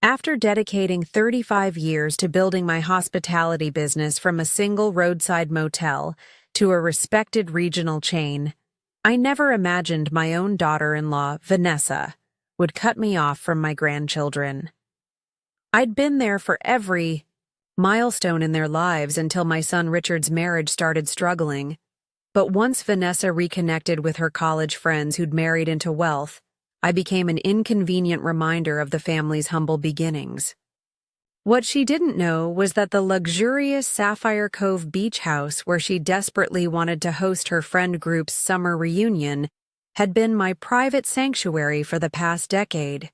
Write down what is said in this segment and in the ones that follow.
After dedicating 35 years to building my hospitality business from a single roadside motel to a respected regional chain, I never imagined my own daughter-in-law, Vanessa, would cut me off from my grandchildren. I'd been there for every milestone in their lives until my son Richard's marriage started struggling. But once Vanessa reconnected with her college friends who'd married into wealth, I became an inconvenient reminder of the family's humble beginnings. What she didn't know was that the luxurious Sapphire Cove beach house where she desperately wanted to host her friend group's summer reunion had been my private sanctuary for the past decade,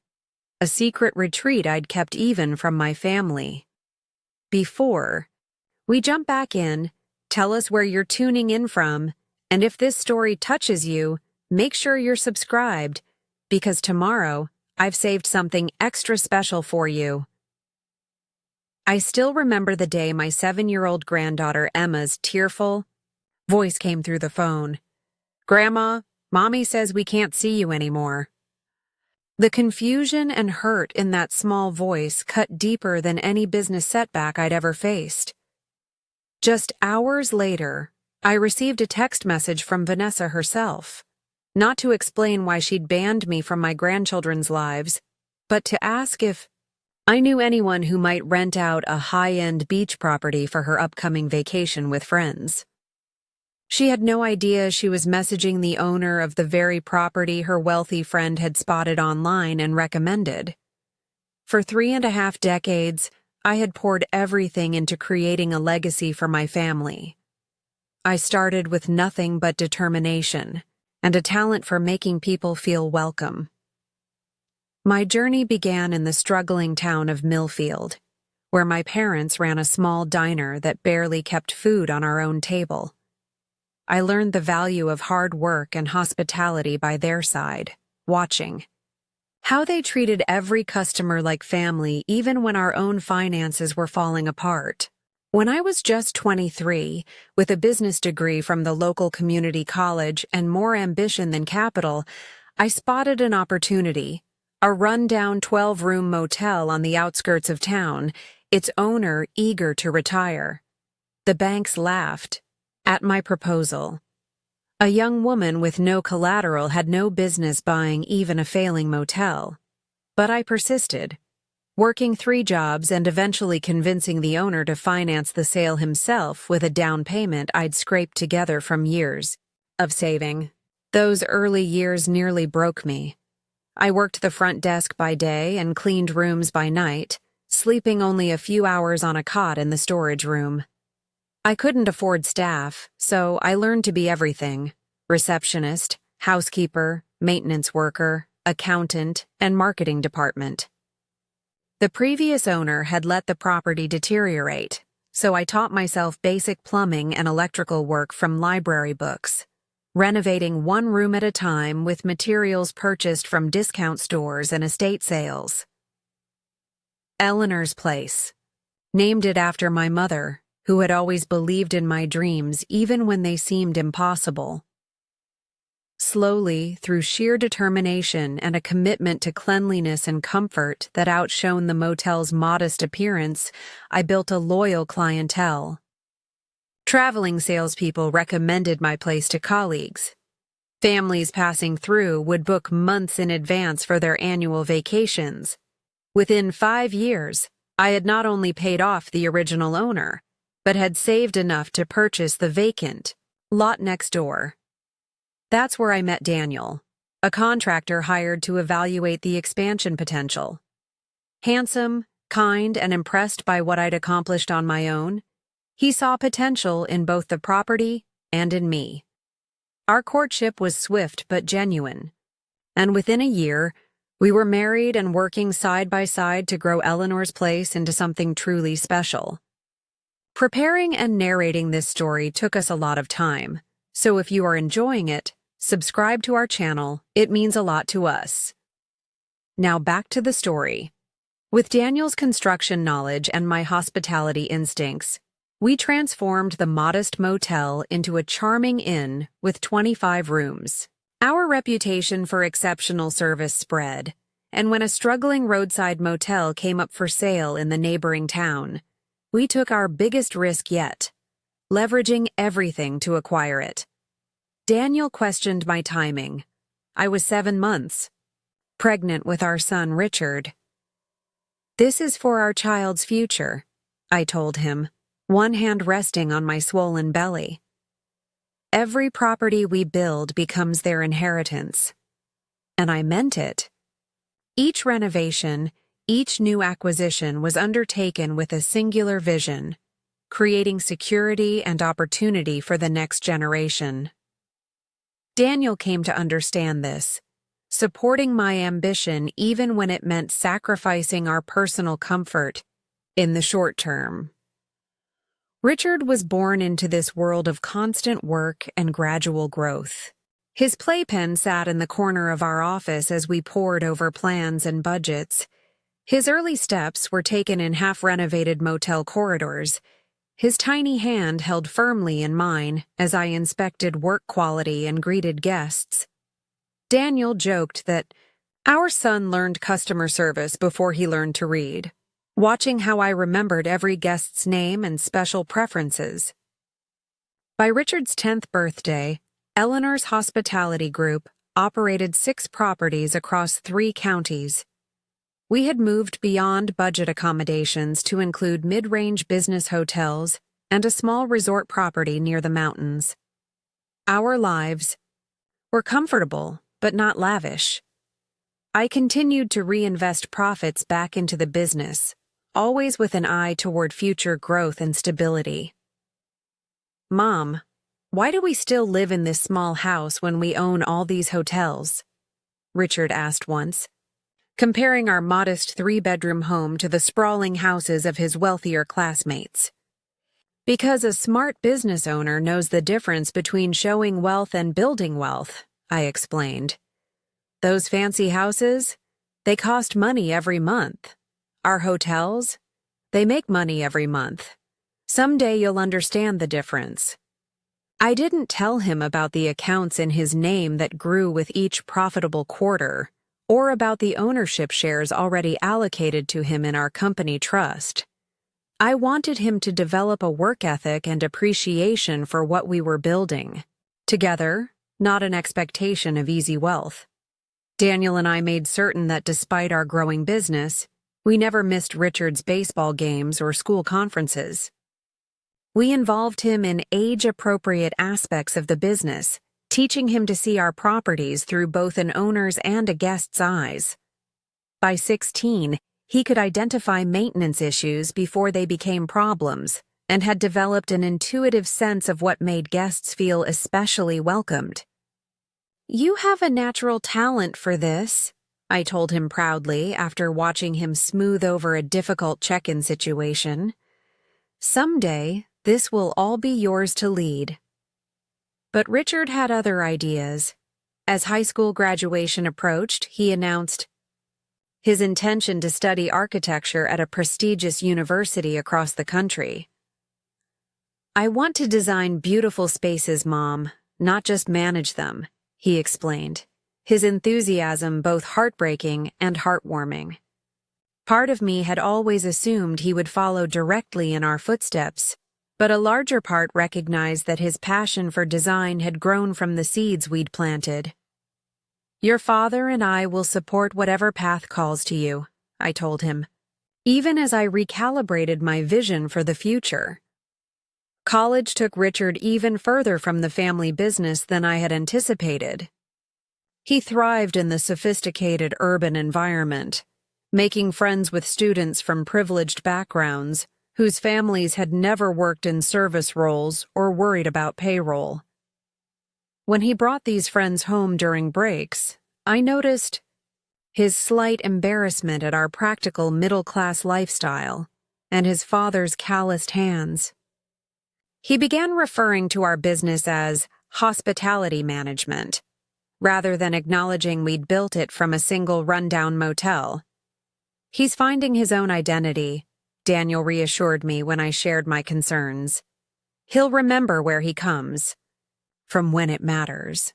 a secret retreat I'd kept even from my family. Before we jump back in, tell us where you're tuning in from, and if this story touches you, make sure you're subscribed, because tomorrow I've saved something extra special for you. I still remember the day my 7-year-old granddaughter Emma's tearful voice came through the phone. "Grandma, Mommy says we can't see you anymore." The confusion and hurt in that small voice cut deeper than any business setback I'd ever faced. Just hours later, I received a text message from Vanessa herself, not to explain why she'd banned me from my grandchildren's lives, but to ask if I knew anyone who might rent out a high-end beach property for her upcoming vacation with friends. She had no idea she was messaging the owner of the very property her wealthy friend had spotted online and recommended. For 3.5 decades, I had poured everything into creating a legacy for my family. I started with nothing but determination and a talent for making people feel welcome. My journey began in the struggling town of Millfield, where my parents ran a small diner that barely kept food on our own table. I learned the value of hard work and hospitality by their side, watching how they treated every customer like family even when our own finances were falling apart. When I was just 23, with a business degree from the local community college and more ambition than capital, I spotted an opportunity, a run-down 12-room motel on the outskirts of town, its owner eager to retire. The banks laughed at my proposal. A young woman with no collateral had no business buying even a failing motel. But I persisted, working 3 jobs and eventually convincing the owner to finance the sale himself with a down payment I'd scraped together from years of saving. Those early years nearly broke me. I worked the front desk by day and cleaned rooms by night, sleeping only a few hours on a cot in the storage room. I couldn't afford staff, so I learned to be everything: receptionist, housekeeper, maintenance worker, accountant, and marketing department. The previous owner had let the property deteriorate, so I taught myself basic plumbing and electrical work from library books, renovating 1 room at a time with materials purchased from discount stores and estate sales. Eleanor's Place, named it after my mother, who had always believed in my dreams even when they seemed impossible. Slowly, through sheer determination and a commitment to cleanliness and comfort that outshone the motel's modest appearance, I built a loyal clientele. Traveling salespeople recommended my place to colleagues. Families passing through would book months in advance for their annual vacations. Within 5 years, I had not only paid off the original owner, but had saved enough to purchase the vacant lot next door. That's where I met Daniel, a contractor hired to evaluate the expansion potential. Handsome, kind, and impressed by what I'd accomplished on my own, he saw potential in both the property and in me. Our courtship was swift but genuine, and within a year, we were married and working side by side to grow Eleanor's Place into something truly special. Preparing and narrating this story took us a lot of time, so if you are enjoying it, subscribe to our channel. It means a lot to us. Now back to the story. With Daniel's construction knowledge and my hospitality instincts, we transformed the modest motel into a charming inn with 25 rooms. Our reputation for exceptional service spread, and when a struggling roadside motel came up for sale in the neighboring town, we took our biggest risk yet, leveraging everything to acquire it. Daniel questioned my timing. I was 7 months, pregnant with our son Richard. "This is for our child's future," I told him, one hand resting on my swollen belly. "Every property we build becomes their inheritance." And I meant it. Each renovation, each new acquisition was undertaken with a singular vision, creating security and opportunity for the next generation. Daniel came to understand this, supporting my ambition even when it meant sacrificing our personal comfort in the short term. Richard was born into this world of constant work and gradual growth. His playpen sat in the corner of our office as we pored over plans and budgets. His early steps were taken in half-renovated motel corridors. His tiny hand held firmly in mine as I inspected work quality and greeted guests. Daniel joked that our son learned customer service before he learned to read, watching how I remembered every guest's name and special preferences. By Richard's 10th birthday, Eleanor's hospitality group operated 6 properties across 3 counties. We had moved beyond budget accommodations to include mid-range business hotels and a small resort property near the mountains. Our lives were comfortable, but not lavish. I continued to reinvest profits back into the business, always with an eye toward future growth and stability. "Mom, why do we still live in this small house when we own all these hotels?" Richard asked once, comparing our modest 3-bedroom home to the sprawling houses of his wealthier classmates. "Because a smart business owner knows the difference between showing wealth and building wealth," I explained. "Those fancy houses, they cost money every month. Our hotels, they make money every month. Someday you'll understand the difference." I didn't tell him about the accounts in his name that grew with each profitable quarter, or about the ownership shares already allocated to him in our company trust. I wanted him to develop a work ethic and appreciation for what we were building. Together, not an expectation of easy wealth. Daniel and I made certain that despite our growing business, we never missed Richard's baseball games or school conferences. We involved him in age-appropriate aspects of the business, teaching him to see our properties through both an owner's and a guest's eyes. By 16, he could identify maintenance issues before they became problems, and had developed an intuitive sense of what made guests feel especially welcomed. "You have a natural talent for this," I told him proudly after watching him smooth over a difficult check-in situation. "Someday, this will all be yours to lead." But Richard had other ideas. As high school graduation approached, he announced his intention to study architecture at a prestigious university across the country. "I want to design beautiful spaces, Mom, not just manage them," he explained, his enthusiasm both heartbreaking and heartwarming. Part of me had always assumed he would follow directly in our footsteps, but a larger part recognized that his passion for design had grown from the seeds we'd planted. "Your father and I will support whatever path calls to you," I told him, even as I recalibrated my vision for the future. College took Richard even further from the family business than I had anticipated. He thrived in the sophisticated urban environment, making friends with students from privileged backgrounds whose families had never worked in service roles or worried about payroll. When he brought these friends home during breaks, I noticed his slight embarrassment at our practical middle-class lifestyle and his father's calloused hands. He began referring to our business as hospitality management, rather than acknowledging we'd built it from a single rundown motel. "He's finding his own identity," Daniel reassured me when I shared my concerns. "He'll remember where he comes, from when it matters."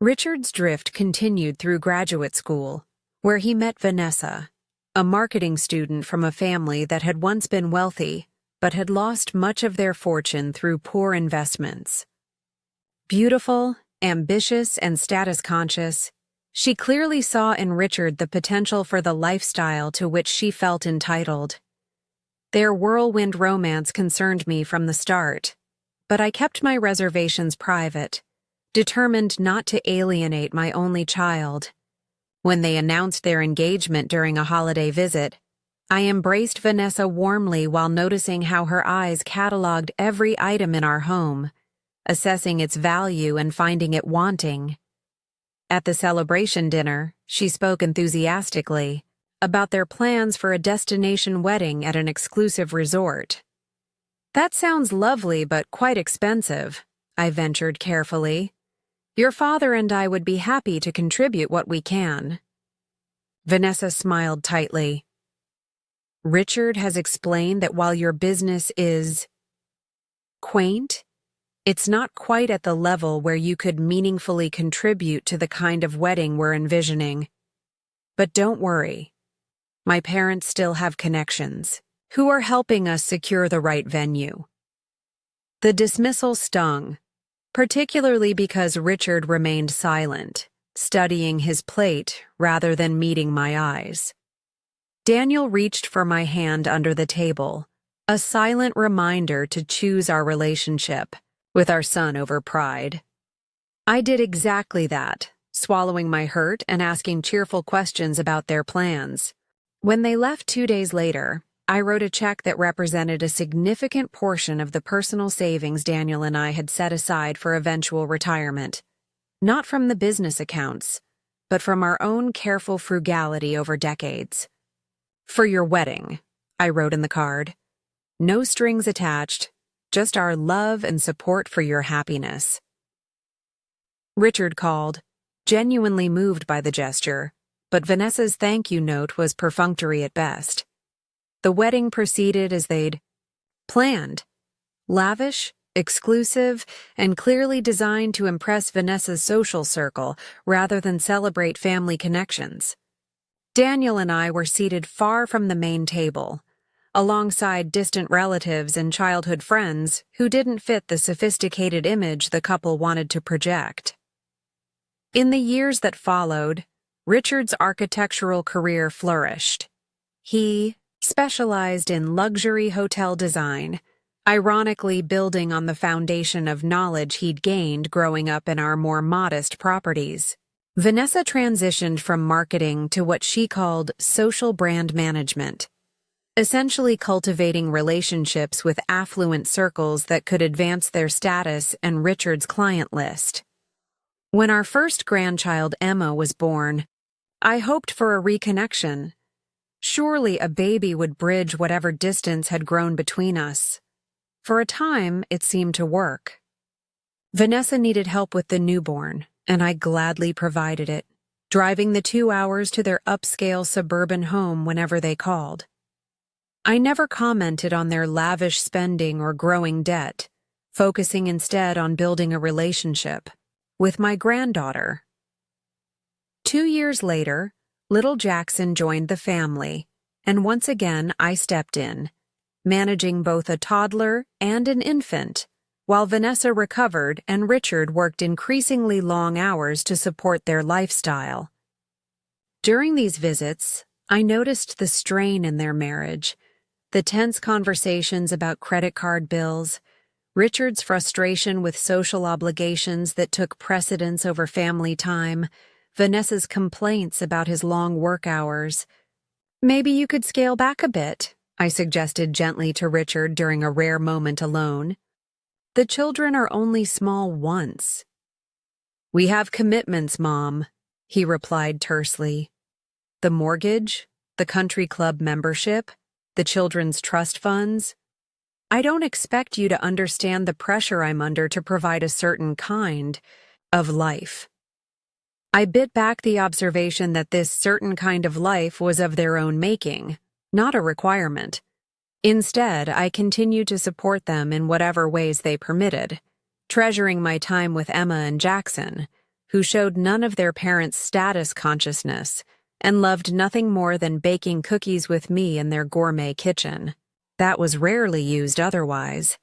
Richard's drift continued through graduate school, where he met Vanessa, a marketing student from a family that had once been wealthy but had lost much of their fortune through poor investments. Beautiful, ambitious, and status-conscious, she clearly saw in Richard the potential for the lifestyle to which she felt entitled. Their whirlwind romance concerned me from the start, but I kept my reservations private, determined not to alienate my only child. When they announced their engagement during a holiday visit, I embraced Vanessa warmly while noticing how her eyes cataloged every item in our home, assessing its value and finding it wanting. At the celebration dinner, she spoke enthusiastically about their plans for a destination wedding at an exclusive resort. "That sounds lovely but quite expensive," I ventured carefully. "Your father and I would be happy to contribute what we can." Vanessa smiled tightly. "Richard has explained that while your business is quaint, it's not quite at the level where you could meaningfully contribute to the kind of wedding we're envisioning. But don't worry. My parents still have connections, who are helping us secure the right venue." The dismissal stung, particularly because Richard remained silent, studying his plate rather than meeting my eyes. Daniel reached for my hand under the table, a silent reminder to choose our relationship, with our son over pride. I did exactly that, swallowing my hurt and asking cheerful questions about their plans. When they left 2 days later, I wrote a check that represented a significant portion of the personal savings Daniel and I had set aside for eventual retirement. Not from the business accounts, but from our own careful frugality over decades. "For your wedding," I wrote in the card. "No strings attached, just our love and support for your happiness." Richard called, genuinely moved by the gesture, but Vanessa's thank you note was perfunctory at best. The wedding proceeded as they'd planned, lavish, exclusive, and clearly designed to impress Vanessa's social circle rather than celebrate family connections. Daniel and I were seated far from the main table, alongside distant relatives and childhood friends who didn't fit the sophisticated image the couple wanted to project. In the years that followed, Richard's architectural career flourished. He specialized in luxury hotel design, ironically building on the foundation of knowledge he'd gained growing up in our more modest properties. Vanessa transitioned from marketing to what she called social brand management, essentially cultivating relationships with affluent circles that could advance their status and Richard's client list. When our first grandchild, Emma, was born, I hoped for a reconnection. Surely a baby would bridge whatever distance had grown between us. For a time, it seemed to work. Vanessa needed help with the newborn, and I gladly provided it, driving the 2 hours to their upscale suburban home whenever they called. I never commented on their lavish spending or growing debt, focusing instead on building a relationship with my granddaughter. 2 years later, little Jackson joined the family, and once again I stepped in, managing both a toddler and an infant, while Vanessa recovered and Richard worked increasingly long hours to support their lifestyle. During these visits, I noticed the strain in their marriage, the tense conversations about credit card bills, Richard's frustration with social obligations that took precedence over family time, Vanessa's complaints about his long work hours. "Maybe you could scale back a bit," I suggested gently to Richard during a rare moment alone. "The children are only small once." "We have commitments, Mom," he replied tersely. "The mortgage, the country club membership, the children's trust funds. I don't expect you to understand the pressure I'm under to provide a certain kind of life." I bit back the observation that this certain kind of life was of their own making, not a requirement. Instead, I continued to support them in whatever ways they permitted, treasuring my time with Emma and Jackson, who showed none of their parents' status consciousness and loved nothing more than baking cookies with me in their gourmet kitchen. That was rarely used otherwise.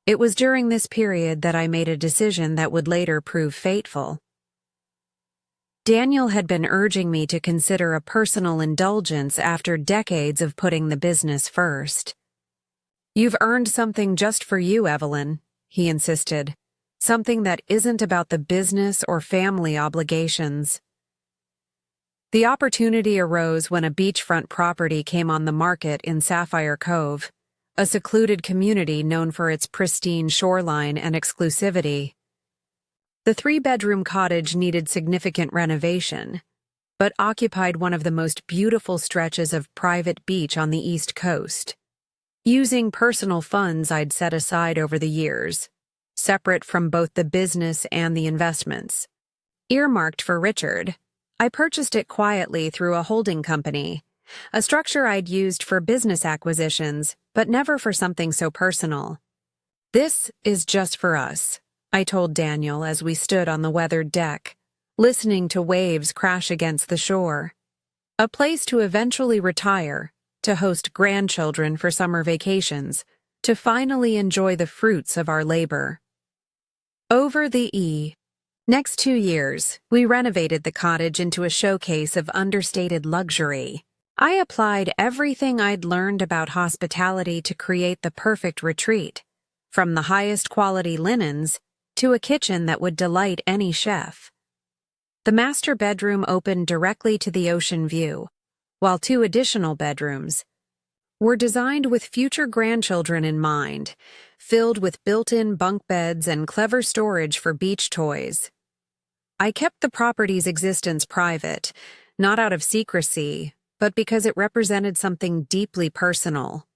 It was during this period that I made a decision that would later prove fateful. Daniel had been urging me to consider a personal indulgence after decades of putting the business first. "You've earned something just for you, Evelyn," he insisted. "Something that isn't about the business or family obligations." The opportunity arose when a beachfront property came on the market in Sapphire Cove, a secluded community known for its pristine shoreline and exclusivity. The 3-bedroom cottage needed significant renovation, but occupied one of the most beautiful stretches of private beach on the East Coast. Using personal funds I'd set aside over the years, separate from both the business and the investments, earmarked for Richard, I purchased it quietly through a holding company, a structure I'd used for business acquisitions, but never for something so personal. "This is just for us," I told Daniel as we stood on the weathered deck, listening to waves crash against the shore. "A place to eventually retire, to host grandchildren for summer vacations, to finally enjoy the fruits of our labor." Over the next 2 years, we renovated the cottage into a showcase of understated luxury. I applied everything I'd learned about hospitality to create the perfect retreat, from the highest quality linens to a kitchen that would delight any chef. The master bedroom opened directly to the ocean view, while 2 additional bedrooms were designed with future grandchildren in mind, filled with built-in bunk beds and clever storage for beach toys. I kept the property's existence private, not out of secrecy, but because it represented something deeply personal.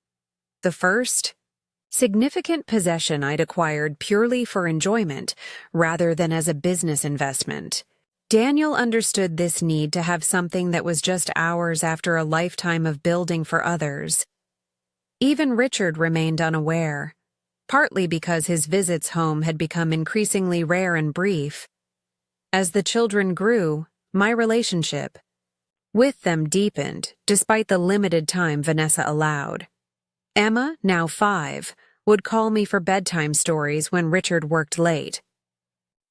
The first significant possession I'd acquired purely for enjoyment rather than as a business investment. Daniel understood this need to have something that was just ours after a lifetime of building for others. Even Richard remained unaware, partly because his visits home had become increasingly rare and brief. As the children grew, my relationship with them deepened, despite the limited time Vanessa allowed. Emma, now 5, would call me for bedtime stories when Richard worked late.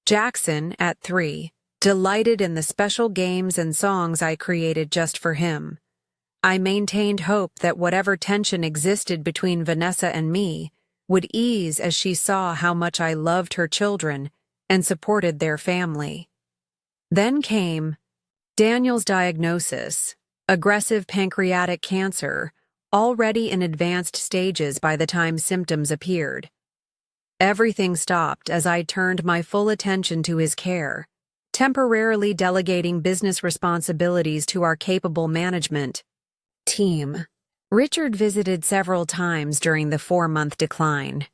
Jackson, at 3, delighted in the special games and songs I created just for him. I maintained hope that whatever tension existed between Vanessa and me would ease as she saw how much I loved her children and supported their family. Then came Daniel's diagnosis: aggressive pancreatic cancer, already in advanced stages by the time symptoms appeared. Everything stopped as I turned my full attention to his care, temporarily delegating business responsibilities to our capable management team. Richard visited several times during the 4-month decline,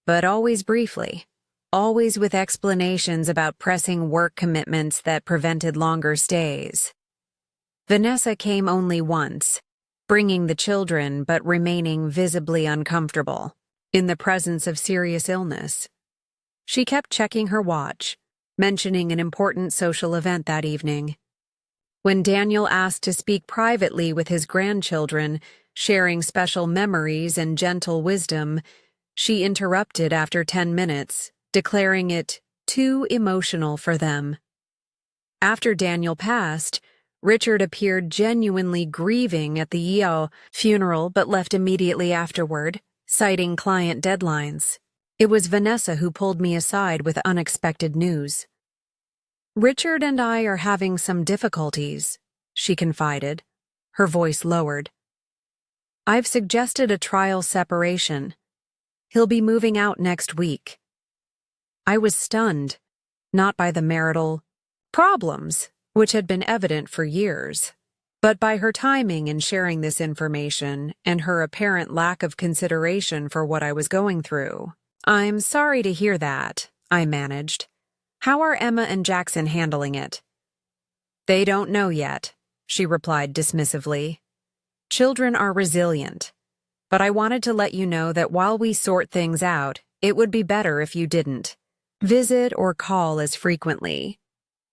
but always briefly, always with explanations about pressing work commitments that prevented longer stays. Vanessa came only once, bringing the children but remaining visibly uncomfortable in the presence of serious illness. She kept checking her watch, mentioning an important social event that evening. When Daniel asked to speak privately with his grandchildren, sharing special memories and gentle wisdom, she interrupted after 10 minutes, declaring it too emotional for them. After Daniel passed, Richard appeared genuinely grieving at the funeral but left immediately afterward, citing client deadlines. It was Vanessa who pulled me aside with unexpected news. "Richard and I are having some difficulties," she confided, her voice lowered. "I've suggested a trial separation. He'll be moving out next week." I was stunned, not by the marital problems, which had been evident for years, but by her timing in sharing this information and her apparent lack of consideration for what I was going through. "I'm sorry to hear that," I managed. "How are Emma and Jackson handling it?" "They don't know yet," she replied dismissively. "Children are resilient, but I wanted to let you know that while we sort things out, it would be better if you didn't visit or call as frequently.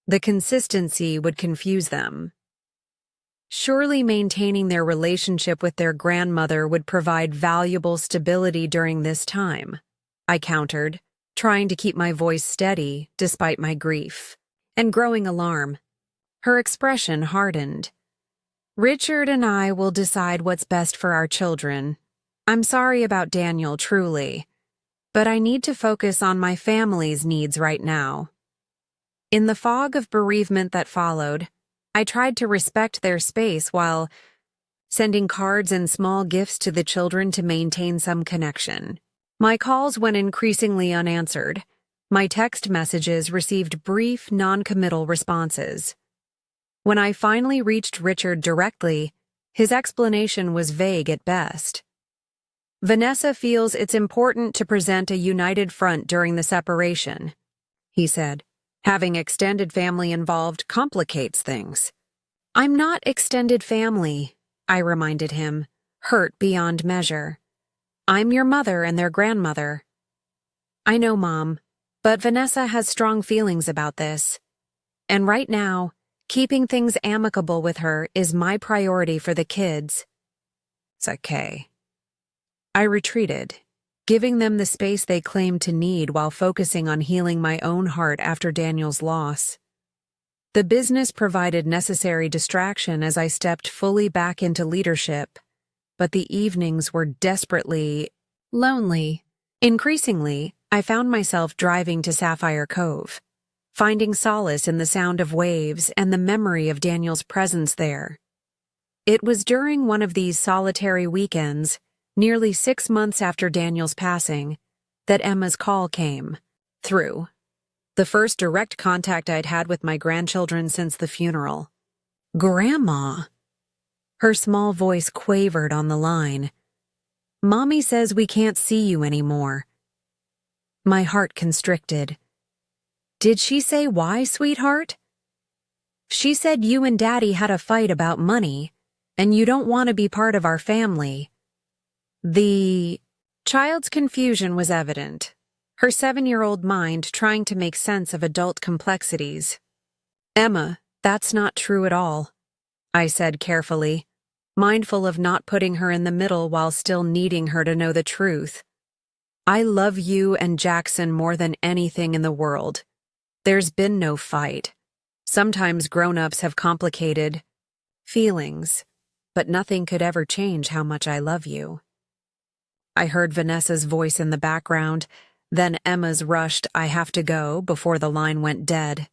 The consistency would confuse them." Surely maintaining their relationship with their grandmother would provide valuable stability during this time, I countered, trying to keep my voice steady despite my grief and growing alarm. Her expression hardened. Richard and I will decide what's best for our children. I'm sorry about Daniel, truly, but I need to focus on my family's needs right now. In the fog of bereavement that followed, I tried to respect their space while sending cards and small gifts to the children to maintain some connection. My calls went increasingly unanswered. My text messages received brief, non-committal responses. When I finally reached Richard directly, his explanation was vague at best. Vanessa feels it's important to present a united front during the separation, he said. Having extended family involved complicates things. I'm not extended family, I reminded him, hurt beyond measure. I'm your mother and their grandmother. I know, Mom, but Vanessa has strong feelings about this. And right now, keeping things amicable with her is my priority for the kids. It's okay. I retreated, giving them the space they claimed to need while focusing on healing my own heart after Daniel's loss. The business provided necessary distraction as I stepped fully back into leadership, but the evenings were desperately lonely. Increasingly, I found myself driving to Sapphire Cove, finding solace in the sound of waves and the memory of Daniel's presence there. It was during one of these solitary weekends, nearly 6 months after Daniel's passing, that Emma's call came through. The first direct contact I'd had with my grandchildren since the funeral. Grandma. Her small voice quavered on the line. Mommy says we can't see you anymore. My heart constricted. Did she say why, sweetheart? She said you and Daddy had a fight about money, and you don't want to be part of our family. The child's confusion was evident, her 7-year-old mind trying to make sense of adult complexities. Emma, that's not true at all, I said carefully, mindful of not putting her in the middle while still needing her to know the truth. I love you and Jackson more than anything in the world. There's been no fight. Sometimes grown-ups have complicated feelings, but nothing could ever change how much I love you. I heard Vanessa's voice in the background, then Emma's rushed "I have to go" before the line went dead.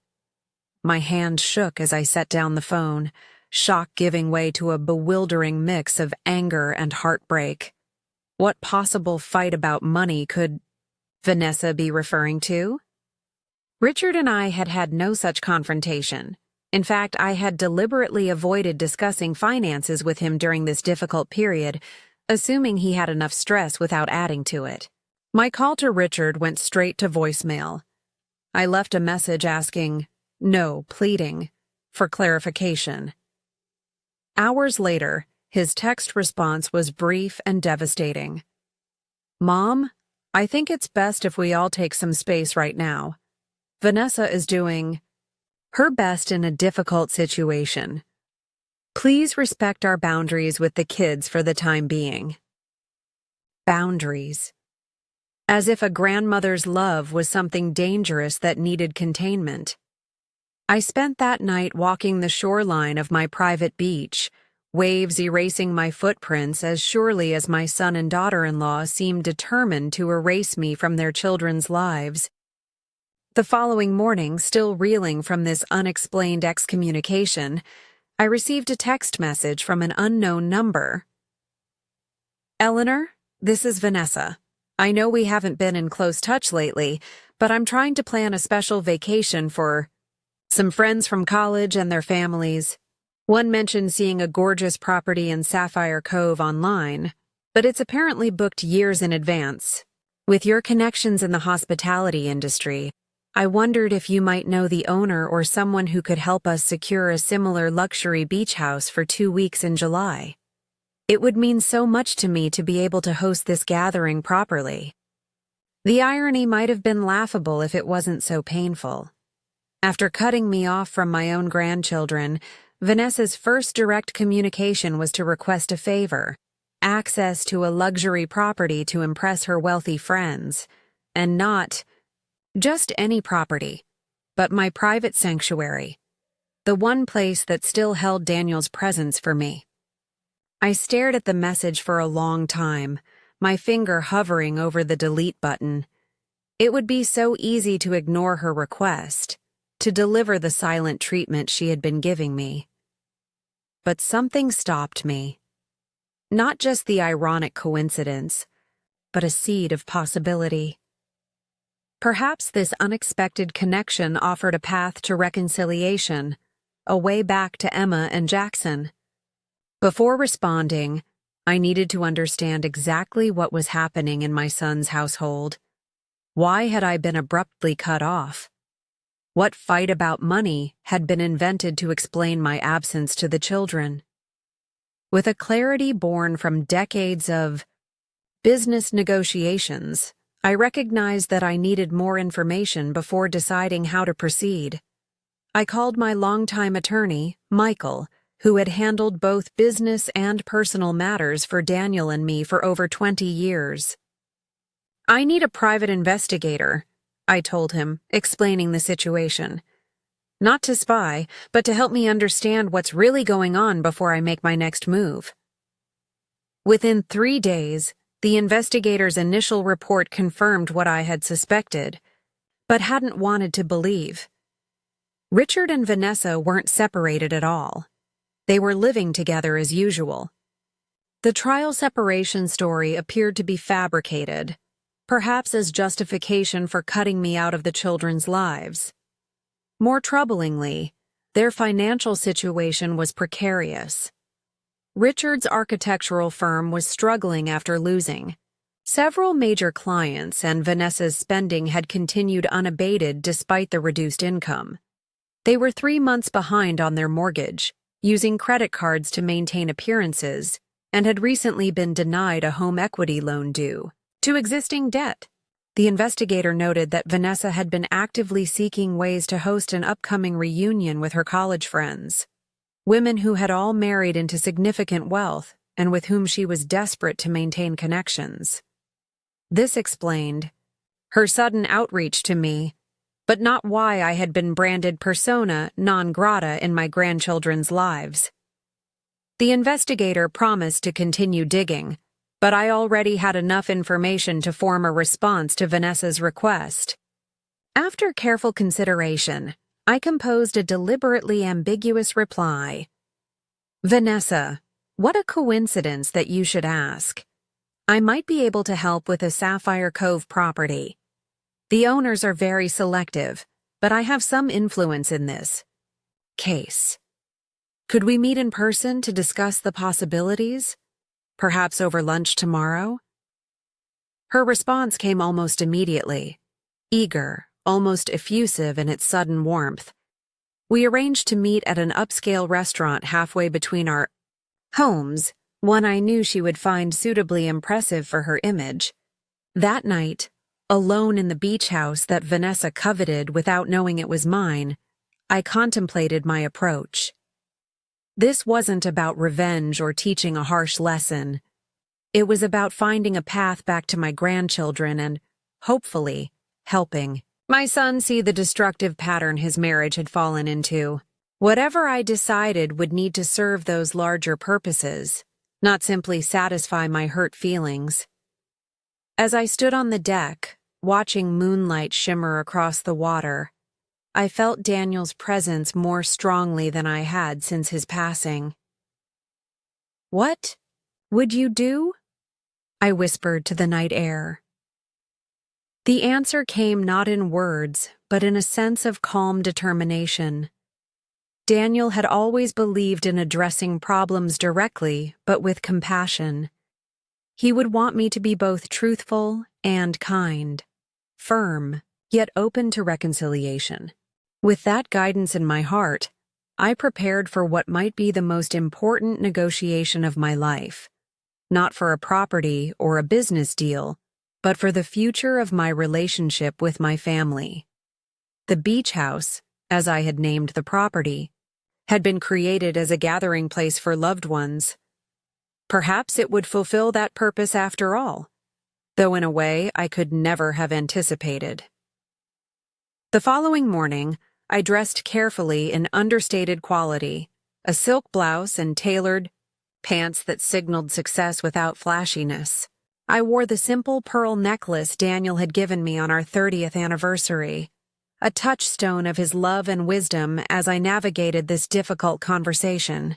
My hand shook as I set down the phone, shock giving way to a bewildering mix of anger and heartbreak. What possible fight about money could Vanessa be referring to? Richard and I had had no such confrontation. In fact, I had deliberately avoided discussing finances with him during this difficult period, assuming he had enough stress without adding to it. My call to Richard went straight to voicemail. I left a message asking, no, pleading, for clarification. Hours later, his text response was brief and devastating. Mom, I think it's best if we all take some space right now. Vanessa is doing her best in a difficult situation. Please respect our boundaries with the kids for the time being. Boundaries. As if a grandmother's love was something dangerous that needed containment. I spent that night walking the shoreline of my private beach, waves erasing my footprints as surely as my son and daughter-in-law seemed determined to erase me from their children's lives. The following morning, still reeling from this unexplained excommunication, I received a text message from an unknown number. Eleanor, this is Vanessa. I know we haven't been in close touch lately, but I'm trying to plan a special vacation for some friends from college and their families. One mentioned seeing a gorgeous property in Sapphire Cove online, but it's apparently booked years in advance. With your connections in the hospitality industry, I wondered if you might know the owner or someone who could help us secure a similar luxury beach house for 2 weeks in July. It would mean so much to me to be able to host this gathering properly. The irony might have been laughable if it wasn't so painful. After cutting me off from my own grandchildren, Vanessa's first direct communication was to request a favor, access to a luxury property to impress her wealthy friends, and not just any property, but my private sanctuary, the one place that still held Daniel's presence for me. I stared at the message for a long time, my finger hovering over the delete button. It would be so easy to ignore her request, to deliver the silent treatment she had been giving me. But something stopped me. Not just the ironic coincidence, but a seed of possibility. Perhaps this unexpected connection offered a path to reconciliation, a way back to Emma and Jackson. Before responding, I needed to understand exactly what was happening in my son's household. Why had I been abruptly cut off? What fight about money had been invented to explain my absence to the children? With a clarity born from decades of business negotiations, I recognized that I needed more information before deciding how to proceed. I called my longtime attorney, Michael, who had handled both business and personal matters for Daniel and me for over 20 years. "I need a private investigator," I told him, explaining the situation. "Not to spy, but to help me understand what's really going on before I make my next move." Within 3 days, the investigator's initial report confirmed what I had suspected, but hadn't wanted to believe. Richard and Vanessa weren't separated at all. They were living together as usual. The trial separation story appeared to be fabricated, perhaps as justification for cutting me out of the children's lives. More troublingly, their financial situation was precarious. Richard's architectural firm was struggling after losing several major clients, and Vanessa's spending had continued unabated despite the reduced income. They were 3 months behind on their mortgage, using credit cards to maintain appearances, and had recently been denied a home equity loan due to existing debt. The investigator noted that Vanessa had been actively seeking ways to host an upcoming reunion with her college friends, women who had all married into significant wealth and with whom she was desperate to maintain connections. This explained her sudden outreach to me, but not why I had been branded persona non grata in my grandchildren's lives. The investigator promised to continue digging, but I already had enough information to form a response to Vanessa's request. After careful consideration, I composed a deliberately ambiguous reply. "Vanessa, what a coincidence that you should ask. I might be able to help with a Sapphire Cove property. The owners are very selective, but I have some influence in this case. Could we meet in person to discuss the possibilities? Perhaps over lunch tomorrow?" Her response came almost immediately, eager, almost effusive in its sudden warmth. We arranged to meet at an upscale restaurant halfway between our homes, one I knew she would find suitably impressive for her image. That night, alone in the beach house that Vanessa coveted without knowing it was mine, I contemplated my approach. This wasn't about revenge or teaching a harsh lesson. It was about finding a path back to my grandchildren and, hopefully, helping my son see the destructive pattern his marriage had fallen into. Whatever I decided would need to serve those larger purposes, not simply satisfy my hurt feelings. As I stood on the deck, watching moonlight shimmer across the water, I felt Daniel's presence more strongly than I had since his passing. "What would you do?" I whispered to the night air. The answer came not in words, but in a sense of calm determination. Daniel had always believed in addressing problems directly, but with compassion. He would want me to be both truthful and kind, firm, yet open to reconciliation. With that guidance in my heart, I prepared for what might be the most important negotiation of my life, not for a property or a business deal, but for the future of my relationship with my family. The beach house, as I had named the property, had been created as a gathering place for loved ones. Perhaps it would fulfill that purpose after all, though in a way I could never have anticipated. The following morning, I dressed carefully in understated quality, a silk blouse and tailored pants that signaled success without flashiness. I wore the simple pearl necklace Daniel had given me on our 30th anniversary, a touchstone of his love and wisdom as I navigated this difficult conversation.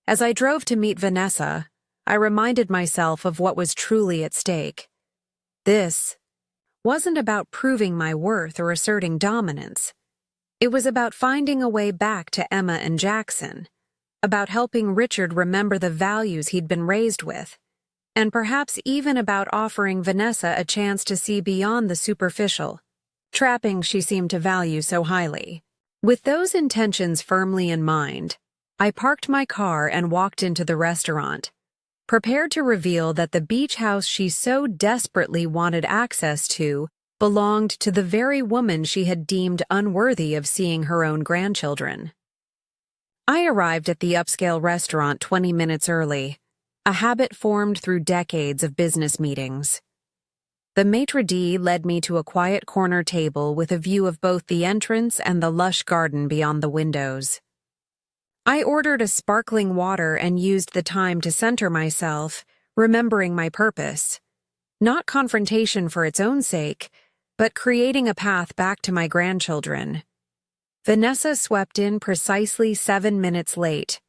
As I drove to meet Vanessa, I reminded myself of what was truly at stake. This wasn't about proving my worth or asserting dominance. It was about finding a way back to Emma and Jackson, about helping Richard remember the values he'd been raised with, and perhaps even about offering Vanessa a chance to see beyond the superficial trappings she seemed to value so highly. With those intentions firmly in mind, I parked my car and walked into the restaurant, prepared to reveal that the beach house she so desperately wanted access to belonged to the very woman she had deemed unworthy of seeing her own grandchildren. I arrived at the upscale restaurant 20 minutes early, a habit formed through decades of business meetings. The maitre d' led me to a quiet corner table with a view of both the entrance and the lush garden beyond the windows. I ordered a sparkling water and used the time to center myself, remembering my purpose. Not confrontation for its own sake, but creating a path back to my grandchildren. Vanessa swept in precisely 7 minutes late.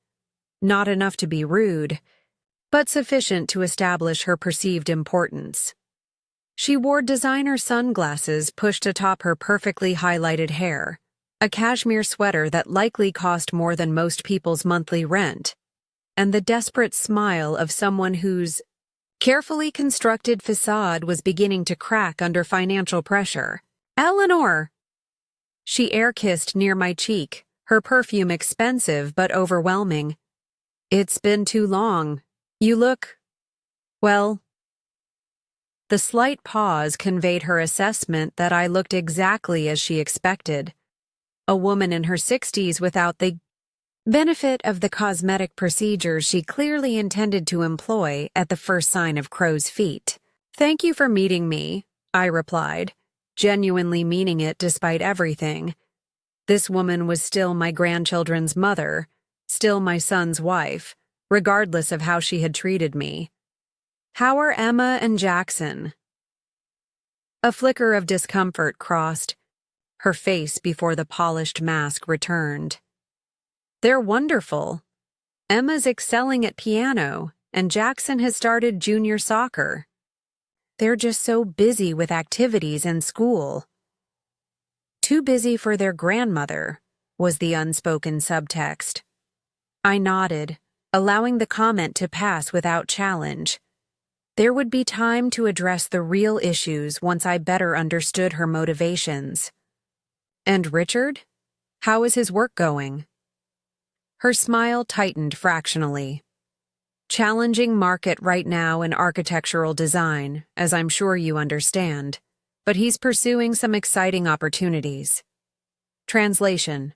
Not enough to be rude, but sufficient to establish her perceived importance. She wore designer sunglasses pushed atop her perfectly highlighted hair, a cashmere sweater that likely cost more than most people's monthly rent, and the desperate smile of someone whose carefully constructed facade was beginning to crack under financial pressure. "Eleanor!" She air-kissed near my cheek, her perfume expensive but overwhelming. "It's been too long. You look, well..." The slight pause conveyed her assessment that I looked exactly as she expected. A woman in her 60s without the benefit of the cosmetic procedures she clearly intended to employ at the first sign of crow's feet. "Thank you for meeting me," I replied, genuinely meaning it despite everything. This woman was still my grandchildren's mother, still my son's wife, regardless of how she had treated me. "How are Emma and Jackson?" A flicker of discomfort crossed her face before the polished mask returned. "They're wonderful. Emma's excelling at piano, and Jackson has started junior soccer. They're just so busy with activities and school." "Too busy for their grandmother," was the unspoken subtext. I nodded, allowing the comment to pass without challenge. There would be time to address the real issues once I better understood her motivations. "And Richard? How is his work going?" Her smile tightened fractionally. "Challenging market right now in architectural design, as I'm sure you understand, but he's pursuing some exciting opportunities." Translation: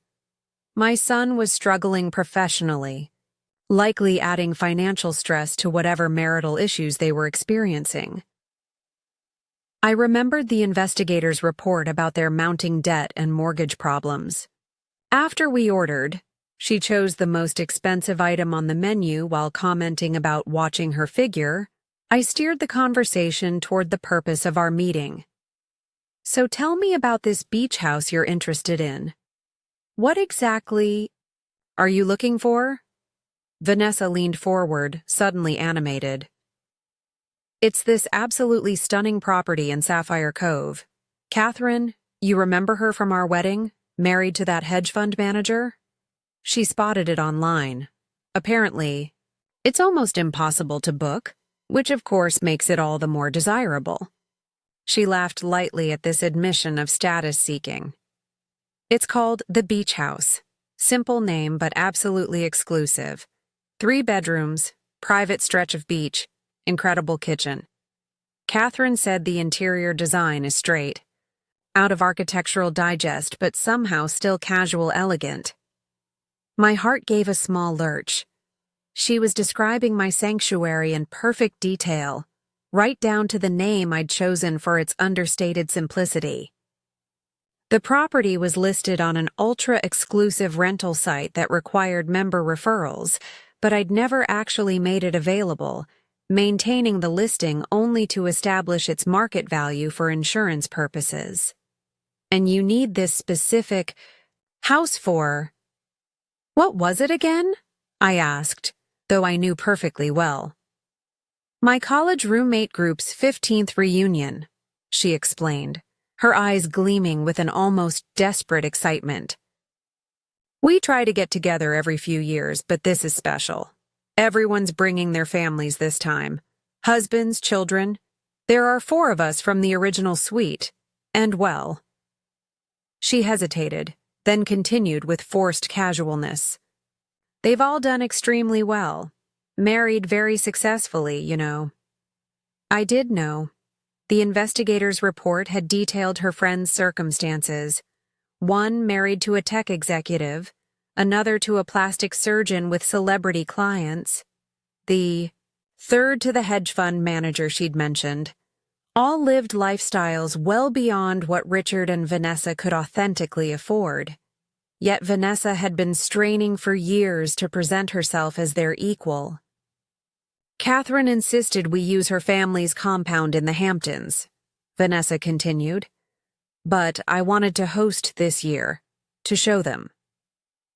My son was struggling professionally, likely adding financial stress to whatever marital issues they were experiencing. I remembered the investigators' report about their mounting debt and mortgage problems. After we ordered, she chose the most expensive item on the menu while commenting about watching her figure. I steered the conversation toward the purpose of our meeting. "So tell me about this beach house you're interested in. What exactly are you looking for?" Vanessa leaned forward, suddenly animated. "It's this absolutely stunning property in Sapphire Cove. Catherine, you remember her from our wedding, married to that hedge fund manager? She spotted it online. Apparently, it's almost impossible to book, which of course makes it all the more desirable." She laughed lightly at this admission of status seeking. "It's called the Beach House. Simple name but absolutely exclusive. 3 bedrooms, private stretch of beach, incredible kitchen. Catherine said the interior design is straight, out of Architectural Digest but somehow still casual elegant." My heart gave a small lurch. She was describing my sanctuary in perfect detail, right down to the name I'd chosen for its understated simplicity. The property was listed on an ultra-exclusive rental site that required member referrals, but I'd never actually made it available, maintaining the listing only to establish its market value for insurance purposes. And you need this specific house for... What was it again? I asked, though I knew perfectly well. My college roommate group's 15th reunion, she explained, her eyes gleaming with an almost desperate excitement. We try to get together every few years, but this is special. Everyone's bringing their families this time. Husbands, children. There are 4 of us from the original suite. And well. She hesitated, then continued with forced casualness. They've all done extremely well. Married very successfully, you know. I did know. The investigator's report had detailed her friend's circumstances. One married to a tech executive, another to a plastic surgeon with celebrity clients, the third to the hedge fund manager she'd mentioned. All lived lifestyles well beyond what Richard and Vanessa could authentically afford. Yet Vanessa had been straining for years to present herself as their equal. Catherine insisted we use her family's compound in the Hamptons, Vanessa continued. But I wanted to host this year, to show them.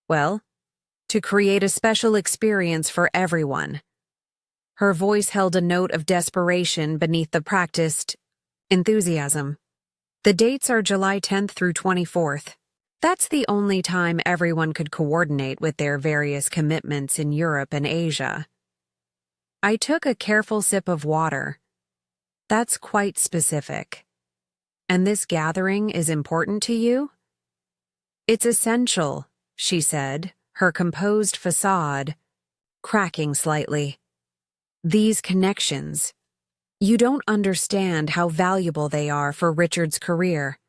Well, to create a special experience for everyone. Her voice held a note of desperation beneath the practiced enthusiasm. The dates are July 10th through 24th. That's the only time everyone could coordinate with their various commitments in Europe and Asia. I took a careful sip of water. That's quite specific. And this gathering is important to you? It's essential, she said, her composed facade cracking slightly. These connections. You don't understand how valuable they are for Richard's career.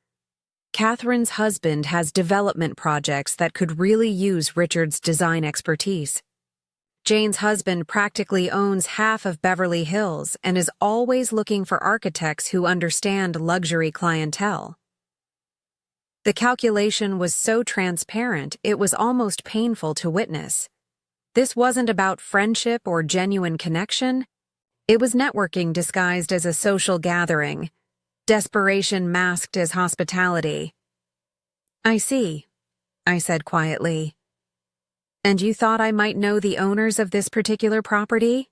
Catherine's husband has development projects that could really use Richard's design expertise. Jane's husband practically owns half of Beverly Hills and is always looking for architects who understand luxury clientele. The calculation was so transparent it was almost painful to witness. This wasn't about friendship or genuine connection. It was networking disguised as a social gathering, desperation masked as hospitality. I see, I said quietly. And you thought I might know the owners of this particular property?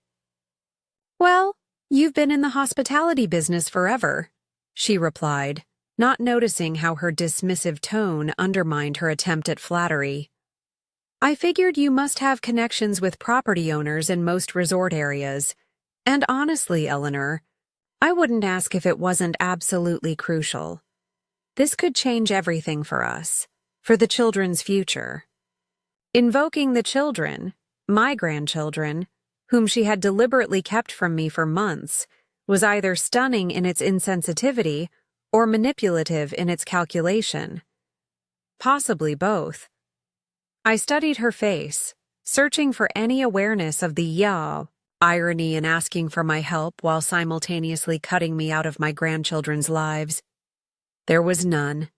Well, you've been in the hospitality business forever, she replied, not noticing how her dismissive tone undermined her attempt at flattery. I figured you must have connections with property owners in most resort areas. And honestly, Eleanor, I wouldn't ask if it wasn't absolutely crucial. This could change everything for us, for the children's future. Invoking the children, my grandchildren, whom she had deliberately kept from me for months, was either stunning in its insensitivity or manipulative in its calculation. Possibly both. I studied her face, searching for any awareness of the irony in asking for my help while simultaneously cutting me out of my grandchildren's lives. There was none.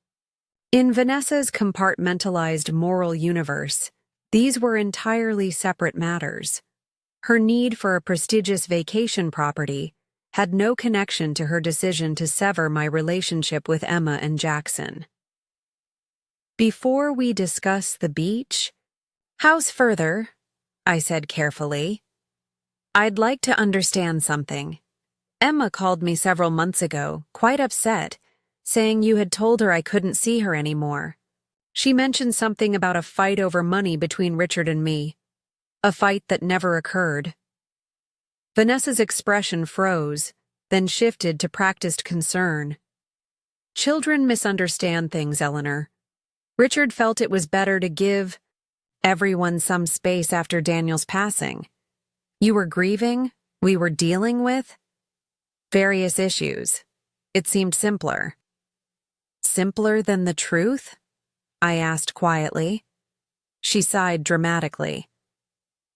In Vanessa's compartmentalized moral universe, these were entirely separate matters. Her need for a prestigious vacation property had no connection to her decision to sever my relationship with Emma and Jackson. Before we discuss the beach, house further, I said carefully, I'd like to understand something. Emma called me several months ago, quite upset, saying you had told her I couldn't see her anymore. She mentioned something about a fight over money between Richard and me, a fight that never occurred. Vanessa's expression froze, then shifted to practiced concern. Children misunderstand things, Eleanor. Richard felt it was better to give everyone some space after Daniel's passing. You were grieving, we were dealing with various issues. It seemed simpler. Simpler than the truth? I asked quietly. She sighed dramatically.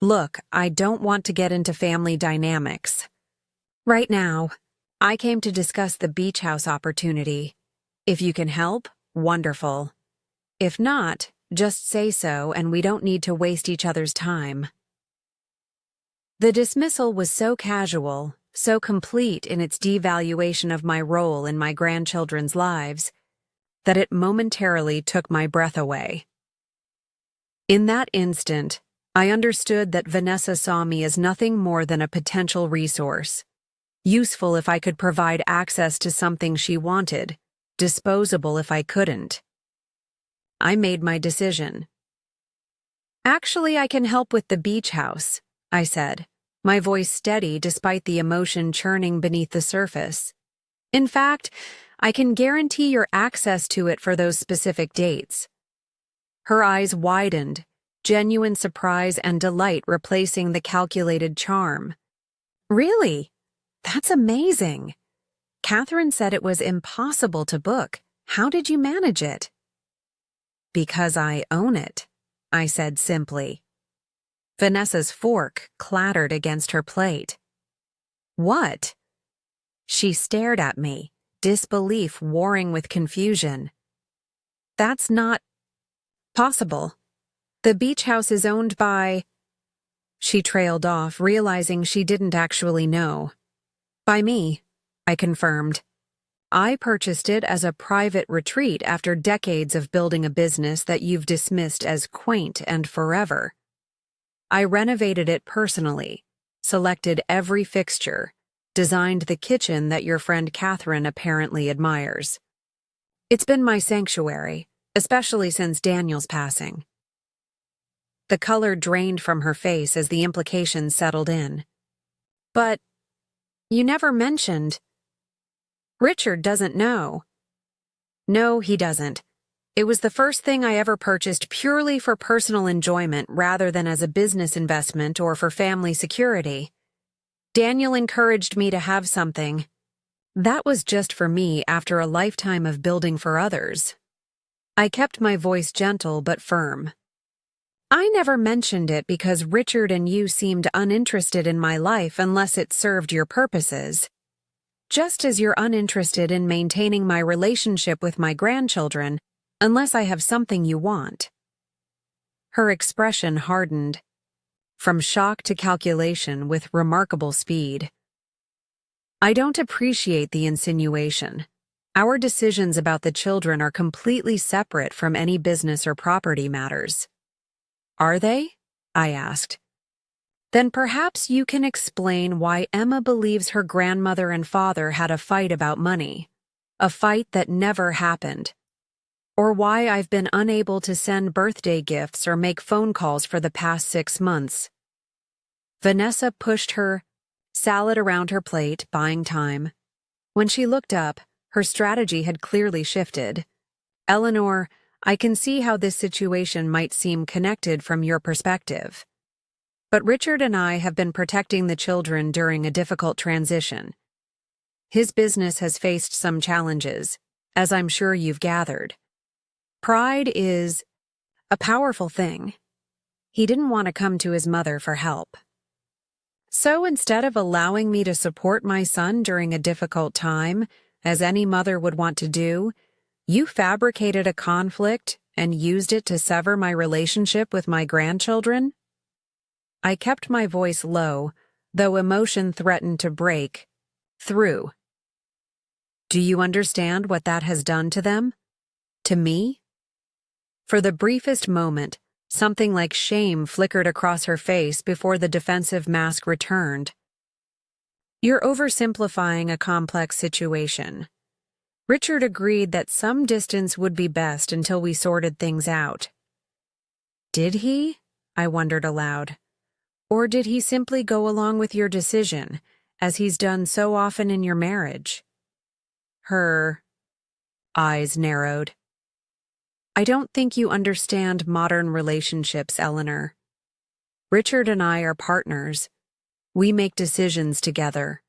Look, I don't want to get into family dynamics. Right now, I came to discuss the beach house opportunity. If you can help, wonderful. If not, just say so and we don't need to waste each other's time. The dismissal was so casual, so complete in its devaluation of my role in my grandchildren's lives, that it momentarily took my breath away. In that instant, I understood that Vanessa saw me as nothing more than a potential resource, useful if I could provide access to something she wanted, disposable if I couldn't. I made my decision. Actually, I can help with the beach house, I said, my voice steady despite the emotion churning beneath the surface. In fact, I can guarantee your access to it for those specific dates. Her eyes widened, genuine surprise and delight replacing the calculated charm. Really? That's amazing. Catherine said it was impossible to book. How did you manage it? Because I own it, I said simply. Vanessa's fork clattered against her plate. What? She stared at me, disbelief warring with confusion. That's not possible. The beach house is owned by... She trailed off, realizing she didn't actually know. By me, I confirmed. I purchased it as a private retreat after decades of building a business that you've dismissed as quaint and forever. I renovated it personally, selected every fixture, designed the kitchen that your friend Catherine apparently admires. It's been my sanctuary, especially since Daniel's passing. The color drained from her face as the implications settled in. But you never mentioned... Richard doesn't know. No, he doesn't. It was the first thing I ever purchased purely for personal enjoyment rather than as a business investment or for family security. Daniel encouraged me to have something. That was just for me after a lifetime of building for others. I kept my voice gentle but firm. I never mentioned it because Richard and you seemed uninterested in my life unless it served your purposes. Just as you're uninterested in maintaining my relationship with my grandchildren unless I have something you want. Her expression hardened, from shock to calculation with remarkable speed. I don't appreciate the insinuation. Our decisions about the children are completely separate from any business or property matters. Are they? I asked. Then perhaps you can explain why Emma believes her grandmother and father had a fight about money, a fight that never happened, or why I've been unable to send birthday gifts or make phone calls for the past 6 months. Vanessa pushed her salad around her plate, buying time. When she looked up, her strategy had clearly shifted. Eleanor, I can see how this situation might seem connected from your perspective. But Richard and I have been protecting the children during a difficult transition. His business has faced some challenges, as I'm sure you've gathered. Pride is a powerful thing. He didn't want to come to his mother for help. So instead of allowing me to support my son during a difficult time, as any mother would want to do, you fabricated a conflict and used it to sever my relationship with my grandchildren? I kept my voice low, though emotion threatened to break through. Do you understand what that has done to them? To me? For the briefest moment, something like shame flickered across her face before the defensive mask returned. You're oversimplifying a complex situation. Richard agreed that some distance would be best until we sorted things out. Did he? I wondered aloud. Or did he simply go along with your decision, as he's done so often in your marriage? Her eyes narrowed. I don't think you understand modern relationships, Eleanor. Richard and I are partners. We make decisions together.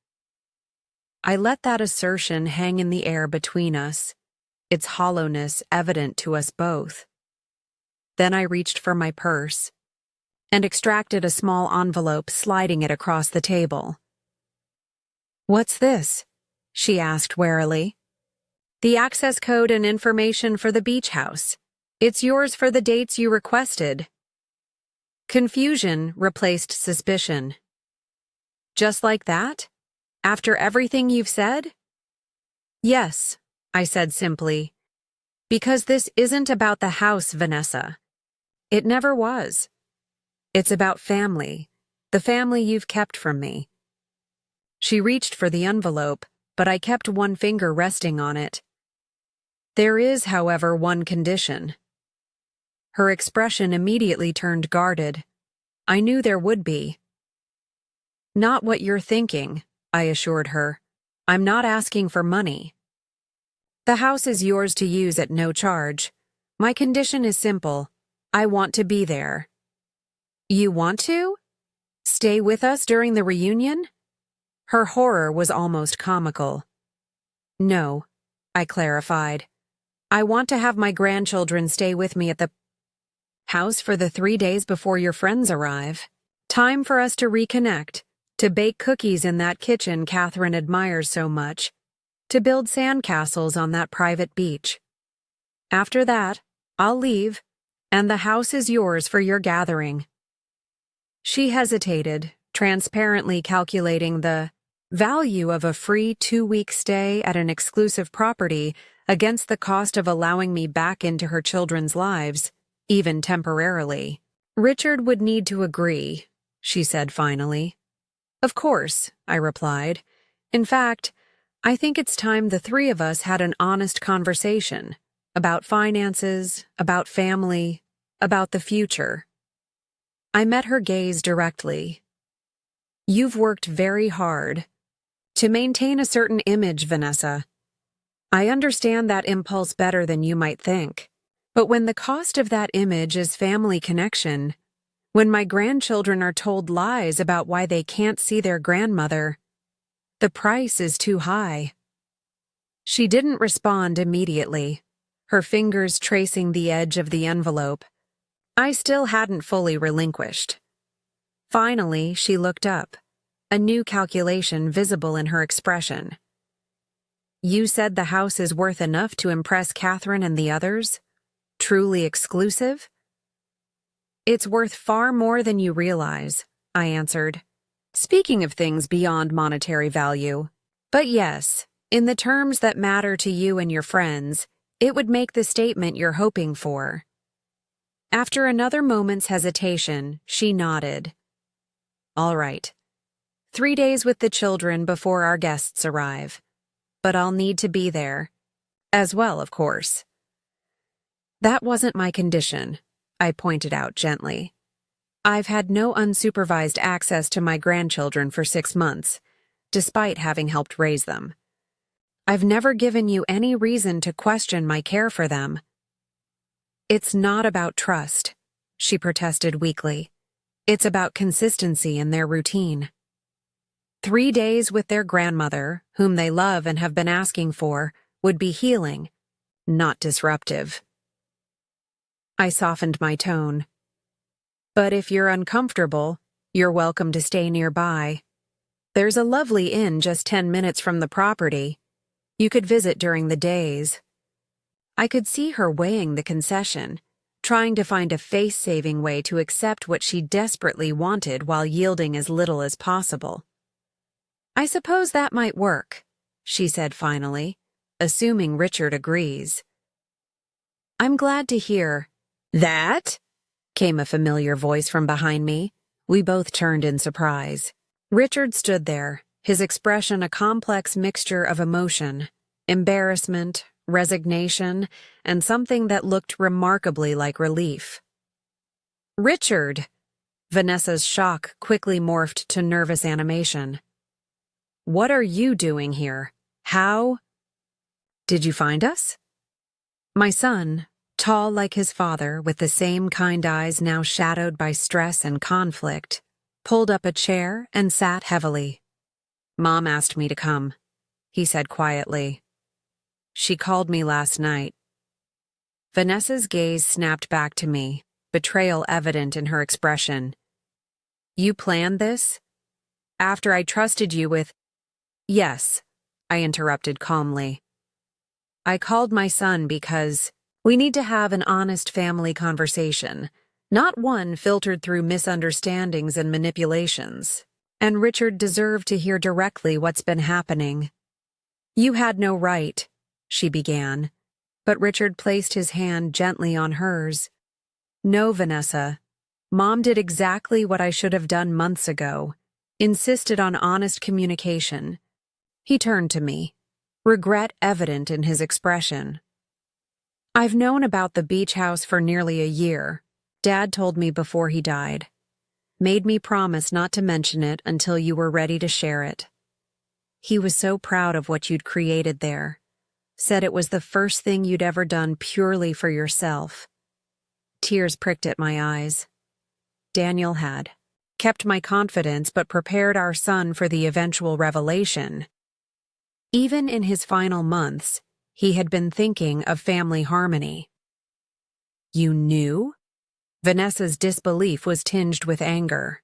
I let that assertion hang in the air between us, its hollowness evident to us both. Then I reached for my purse and extracted a small envelope, sliding it across the table. "What's this?" she asked warily. "The access code and information for the beach house. It's yours for the dates you requested." Confusion replaced suspicion. "Just like that? After everything you've said?" "Yes," I said simply. "Because this isn't about the house, Vanessa. It never was. It's about family, the family you've kept from me." She reached for the envelope, but I kept one finger resting on it. "There is, however, one condition." Her expression immediately turned guarded. I knew there would be. "Not what you're thinking," I assured her. "I'm not asking for money. The house is yours to use at no charge. My condition is simple. I want to be there." "You want to? Stay with us during the reunion?" Her horror was almost comical. "No," I clarified. "I want to have my grandchildren stay with me at the house for the 3 days before your friends arrive. Time for us to reconnect, to bake cookies in that kitchen Catherine admires so much, to build sandcastles on that private beach. After that, I'll leave, and the house is yours for your gathering." She hesitated, transparently calculating the value of a free 2-week stay at an exclusive property against the cost of allowing me back into her children's lives, even temporarily. "Richard would need to agree," she said finally. "Of course," I replied. "In fact, I think it's time the three of us had an honest conversation about finances, about family, about the future." I met her gaze directly. "You've worked very hard to maintain a certain image, Vanessa. I understand that impulse better than you might think. But when the cost of that image is family connection, when my grandchildren are told lies about why they can't see their grandmother, the price is too high." She didn't respond immediately, her fingers tracing the edge of the envelope. I still hadn't fully relinquished. Finally, she looked up, a new calculation visible in her expression. "You said the house is worth enough to impress Catherine and the others? Truly exclusive?" "It's worth far more than you realize," I answered. "Speaking of things beyond monetary value. But yes, in the terms that matter to you and your friends, it would make the statement you're hoping for." After another moment's hesitation, she nodded. "All right. 3 days with the children before our guests arrive. But I'll need to be there. As well, of course." "That wasn't my condition," I pointed out gently. "I've had no unsupervised access to my grandchildren for 6 months, despite having helped raise them. I've never given you any reason to question my care for them." "It's not about trust," she protested weakly. "It's about consistency in their routine. 3 days with their grandmother, whom they love and have been asking for, would be healing, not disruptive." I softened my tone. "But if you're uncomfortable, you're welcome to stay nearby. There's a lovely inn just 10 minutes from the property. You could visit during the days." I could see her weighing the concession, trying to find a face-saving way to accept what she desperately wanted while yielding as little as possible. "I suppose that might work," she said finally, assuming Richard agrees. "I'm glad to hear that," came a familiar voice from behind me. We both turned in surprise. Richard stood there, his expression a complex mixture of emotion, embarrassment, resignation, and something that looked remarkably like relief. "Richard!" Vanessa's shock quickly morphed to nervous animation. "What are you doing here? How did you find us?" My son, tall like his father, with the same kind eyes now shadowed by stress and conflict, pulled up a chair and sat heavily. "Mom asked me to come," he said quietly. "She called me last night." Vanessa's gaze snapped back to me, betrayal evident in her expression. "You planned this? After I trusted you with—" "Yes," I interrupted calmly. "I called my son because we need to have an honest family conversation, not one filtered through misunderstandings and manipulations. And Richard deserved to hear directly what's been happening." "You had no right," she began, but Richard placed his hand gently on hers. "No, Vanessa. Mom did exactly what I should have done months ago, insisted on honest communication." He turned to me, regret evident in his expression. "I've known about the beach house for nearly a year. Dad told me before he died. Made me promise not to mention it until you were ready to share it. He was so proud of what you'd created there. Said it was the first thing you'd ever done purely for yourself." Tears pricked at my eyes. Daniel had kept my confidence but prepared our son for the eventual revelation. Even in his final months, he had been thinking of family harmony. "You knew?" Vanessa's disbelief was tinged with anger.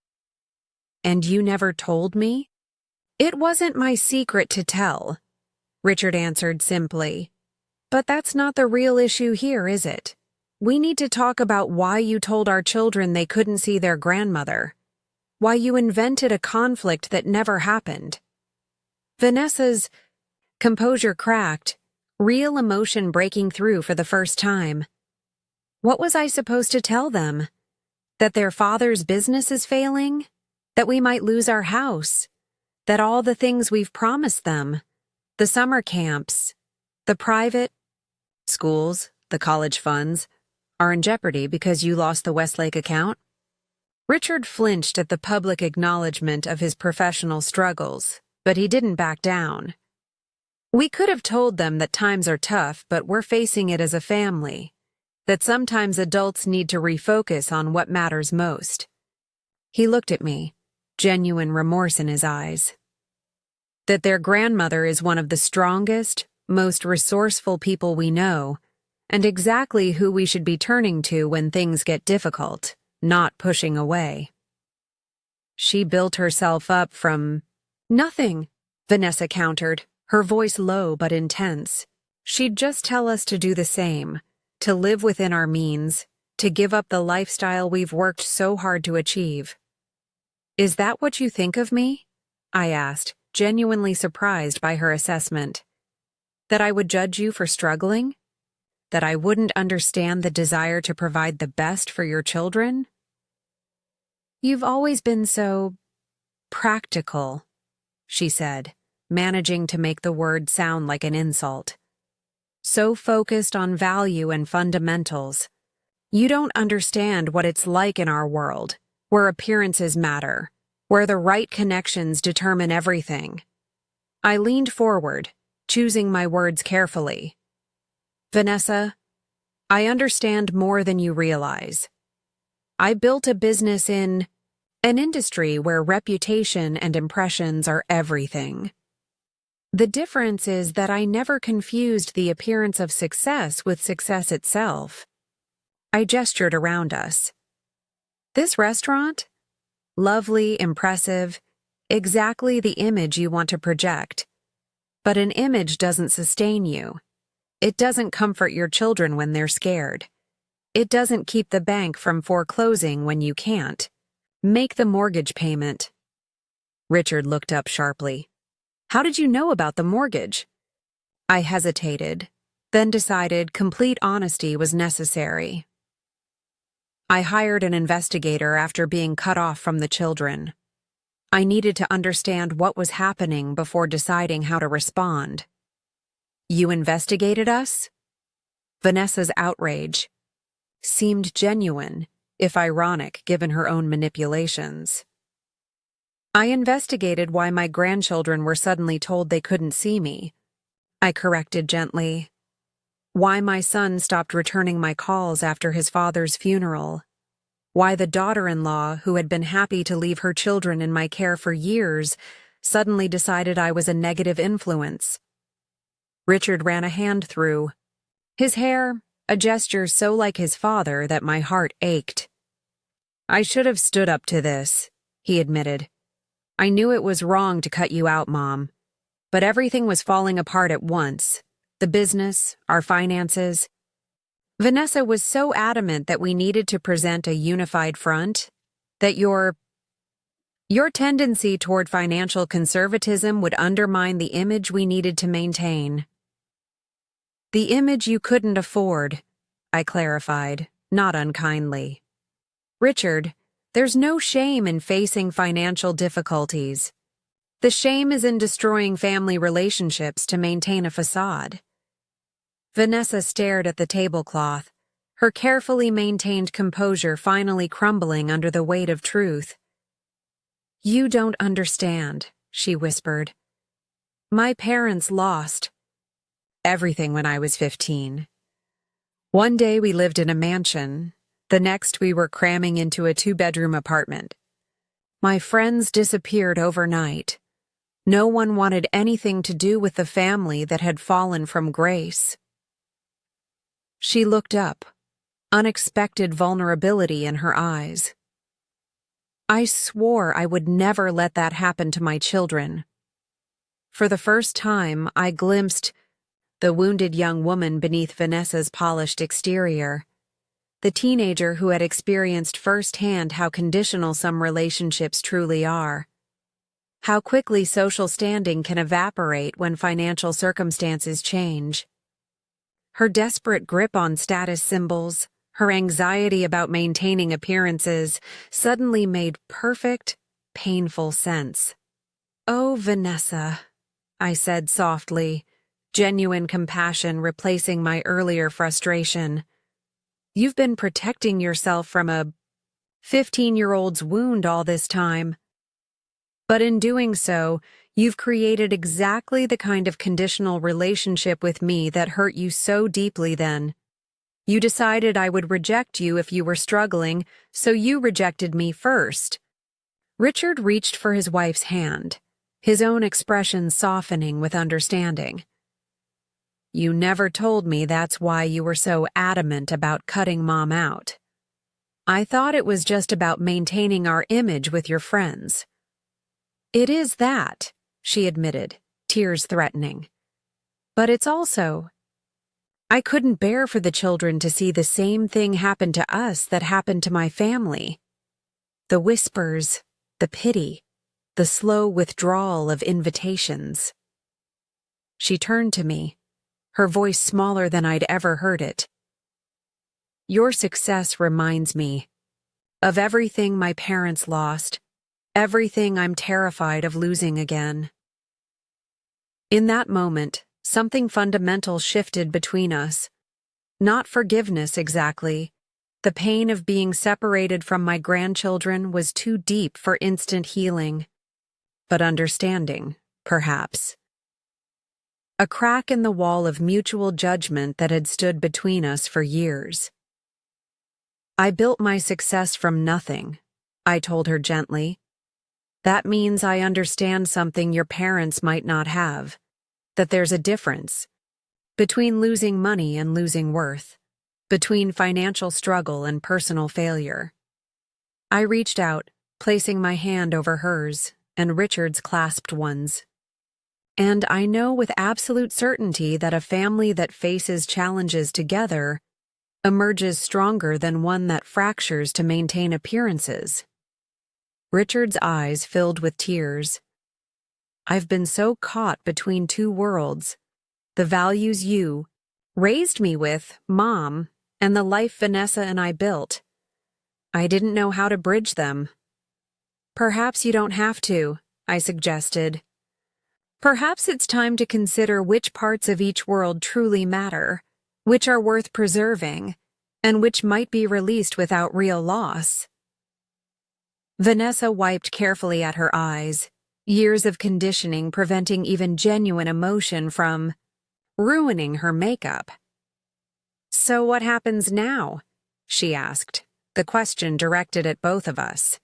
"And you never told me?" "It wasn't my secret to tell," Richard answered simply. "But that's not the real issue here, is it? We need to talk about why you told our children they couldn't see their grandmother. Why you invented a conflict that never happened." Vanessa's composure cracked, real emotion breaking through for the first time. What was I supposed to tell them? That their father's business is failing? That we might lose our house? That all the things we've promised them, the summer camps, the private schools, the college funds, are in jeopardy because you lost the Westlake account? Richard flinched at the public acknowledgement of his professional struggles, but he didn't back down. "We could have told them that times are tough, but we're facing it as a family. That sometimes adults need to refocus on what matters most." He looked at me, genuine remorse in his eyes. "That their grandmother is one of the strongest, most resourceful people we know, and exactly who we should be turning to when things get difficult, not pushing away. She built herself up from—" "Nothing," Vanessa countered, her voice low but intense. "She'd just tell us to do the same. To live within our means, to give up the lifestyle we've worked so hard to achieve." "Is that what you think of me?" I asked, genuinely surprised by her assessment. "That I would judge you for struggling? That I wouldn't understand the desire to provide the best for your children?" "You've always been so practical," she said, managing to make the word sound like an insult. "So focused on value and fundamentals. You don't understand what it's like in our world, where appearances matter, where the right connections determine everything." I leaned forward, choosing my words carefully. "Vanessa, I understand more than you realize. I built a business in an industry where reputation and impressions are everything. The difference is that I never confused the appearance of success with success itself." I gestured around us. "This restaurant? Lovely, impressive, exactly the image you want to project. But an image doesn't sustain you. It doesn't comfort your children when they're scared. It doesn't keep the bank from foreclosing when you can't make the mortgage payment." Richard looked up sharply. "How did you know about the mortgage?" I hesitated, then decided complete honesty was necessary. "I hired an investigator after being cut off from the children. I needed to understand what was happening before deciding how to respond." "You investigated us?" Vanessa's outrage seemed genuine, if ironic given her own manipulations. "I investigated why my grandchildren were suddenly told they couldn't see me," I corrected gently. "Why my son stopped returning my calls after his father's funeral. Why the daughter-in-law, who had been happy to leave her children in my care for years, suddenly decided I was a negative influence." Richard ran a hand through his hair, a gesture so like his father that my heart ached. "I should have stood up to this," he admitted. "I knew it was wrong to cut you out, Mom. But everything was falling apart at once. The business, our finances." Vanessa was so adamant that we needed to present a unified front, that your tendency toward financial conservatism would undermine the image we needed to maintain. "The image you couldn't afford," I clarified, not unkindly. "Richard, there's no shame in facing financial difficulties. The shame is in destroying family relationships to maintain a facade." Vanessa stared at the tablecloth, her carefully maintained composure finally crumbling under the weight of truth. "You don't understand," she whispered. "My parents lost everything when I was 15. One day we lived in a mansion, the next we were cramming into a 2-bedroom apartment. My friends disappeared overnight. No one wanted anything to do with the family that had fallen from grace." She looked up, unexpected vulnerability in her eyes. "I swore I would never let that happen to my children." For the first time, I glimpsed the wounded young woman beneath Vanessa's polished exterior, the teenager who had experienced firsthand how conditional some relationships truly are, how quickly social standing can evaporate when financial circumstances change. Her desperate grip on status symbols, her anxiety about maintaining appearances, suddenly made perfect, painful sense. "Oh, Vanessa," I said softly, genuine compassion replacing my earlier frustration. "You've been protecting yourself from a 15-year-old's wound all this time. But in doing so, you've created exactly the kind of conditional relationship with me that hurt you so deeply then. You decided I would reject you if you were struggling, so you rejected me first." Richard reached for his wife's hand, his own expression softening with understanding. "You never told me that's why you were so adamant about cutting Mom out. I thought it was just about maintaining our image with your friends." "It is that," she admitted, tears threatening. "But it's also, I couldn't bear for the children to see the same thing happen to us that happened to my family. The whispers, the pity, the slow withdrawal of invitations." She turned to me, her voice smaller than I'd ever heard it. "Your success reminds me of everything my parents lost, everything I'm terrified of losing again." In that moment, something fundamental shifted between us. Not forgiveness exactly. The pain of being separated from my grandchildren was too deep for instant healing. But understanding, perhaps. A crack in the wall of mutual judgment that had stood between us for years. "I built my success from nothing," I told her gently. "That means I understand something your parents might not have, that there's a difference between losing money and losing worth, between financial struggle and personal failure." I reached out, placing my hand over hers, and Richard's clasped ones. "And I know with absolute certainty that a family that faces challenges together emerges stronger than one that fractures to maintain appearances." Richard's eyes filled with tears. "I've been so caught between two worlds, the values you raised me with, Mom, and the life Vanessa and I built. I didn't know how to bridge them." "Perhaps you don't have to," I suggested. "Perhaps it's time to consider which parts of each world truly matter, which are worth preserving, and which might be released without real loss." Vanessa wiped carefully at her eyes, years of conditioning preventing even genuine emotion from ruining her makeup. "So what happens now?" she asked, the question directed at both of us.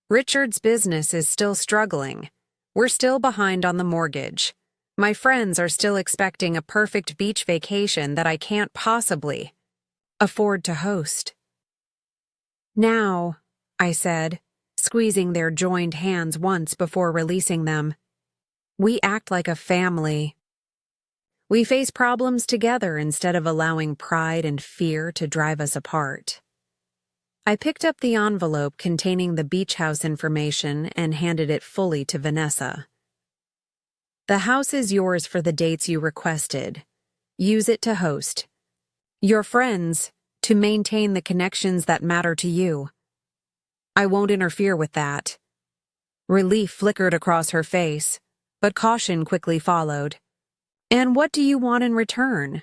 "Richard's business is still struggling. We're still behind on the mortgage. My friends are still expecting a perfect beach vacation that I can't possibly afford to host. Now, I said, squeezing their joined hands once before releasing them, we act like a family. We face problems together instead of allowing pride and fear to drive us apart. I picked up the envelope containing the beach house information and handed it fully to Vanessa. The house is yours for the dates you requested. Use it to host. Your friends, to maintain the connections that matter to you. I won't interfere with that. Relief flickered across her face, but caution quickly followed. And what do you want in return?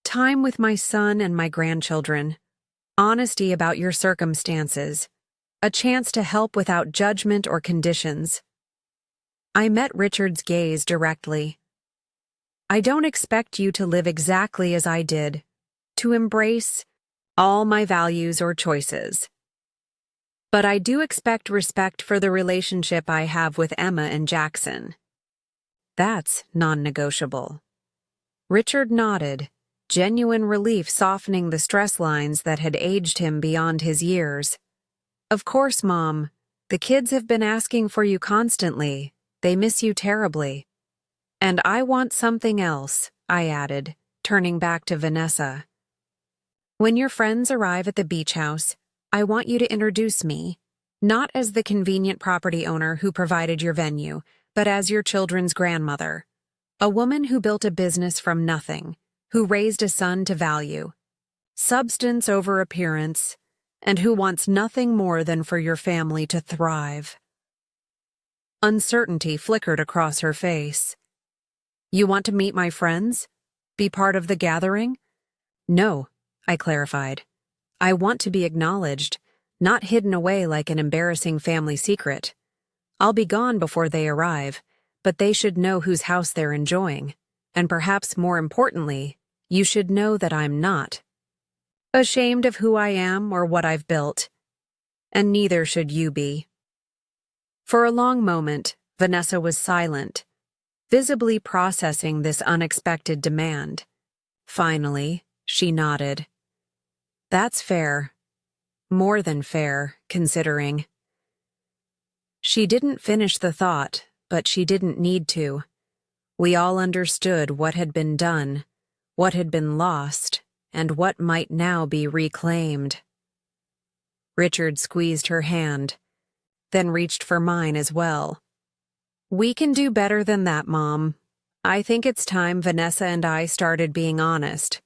Time with my son and my grandchildren. Honesty about your circumstances. A chance to help without judgment or conditions. I met Richard's gaze directly. I don't expect you to live exactly as I did, to embrace all my values or choices. But I do expect respect for the relationship I have with Emma and Jackson. That's non-negotiable. Richard nodded, genuine relief softening the stress lines that had aged him beyond his years. Of course, Mom. The kids have been asking for you constantly. They miss you terribly. And I want something else, I added, turning back to Vanessa. When your friends arrive at the beach house, I want you to introduce me, not as the convenient property owner who provided your venue, but as your children's grandmother. A woman who built a business from nothing, who raised a son to value, substance over appearance, and who wants nothing more than for your family to thrive. Uncertainty flickered across her face. You want to meet my friends? Be part of the gathering? No, I clarified. I want to be acknowledged, not hidden away like an embarrassing family secret. I'll be gone before they arrive, but they should know whose house they're enjoying. And perhaps more importantly, you should know that I'm not ashamed of who I am or what I've built. And neither should you be. For a long moment, Vanessa was silent, visibly processing this unexpected demand. Finally, she nodded. That's fair. More than fair, considering. She didn't finish the thought, but she didn't need to. We all understood what had been done, what had been lost, and what might now be reclaimed. Richard squeezed her hand, then reached for mine as well. We can do better than that, Mom. I think it's time Vanessa and I started being honest.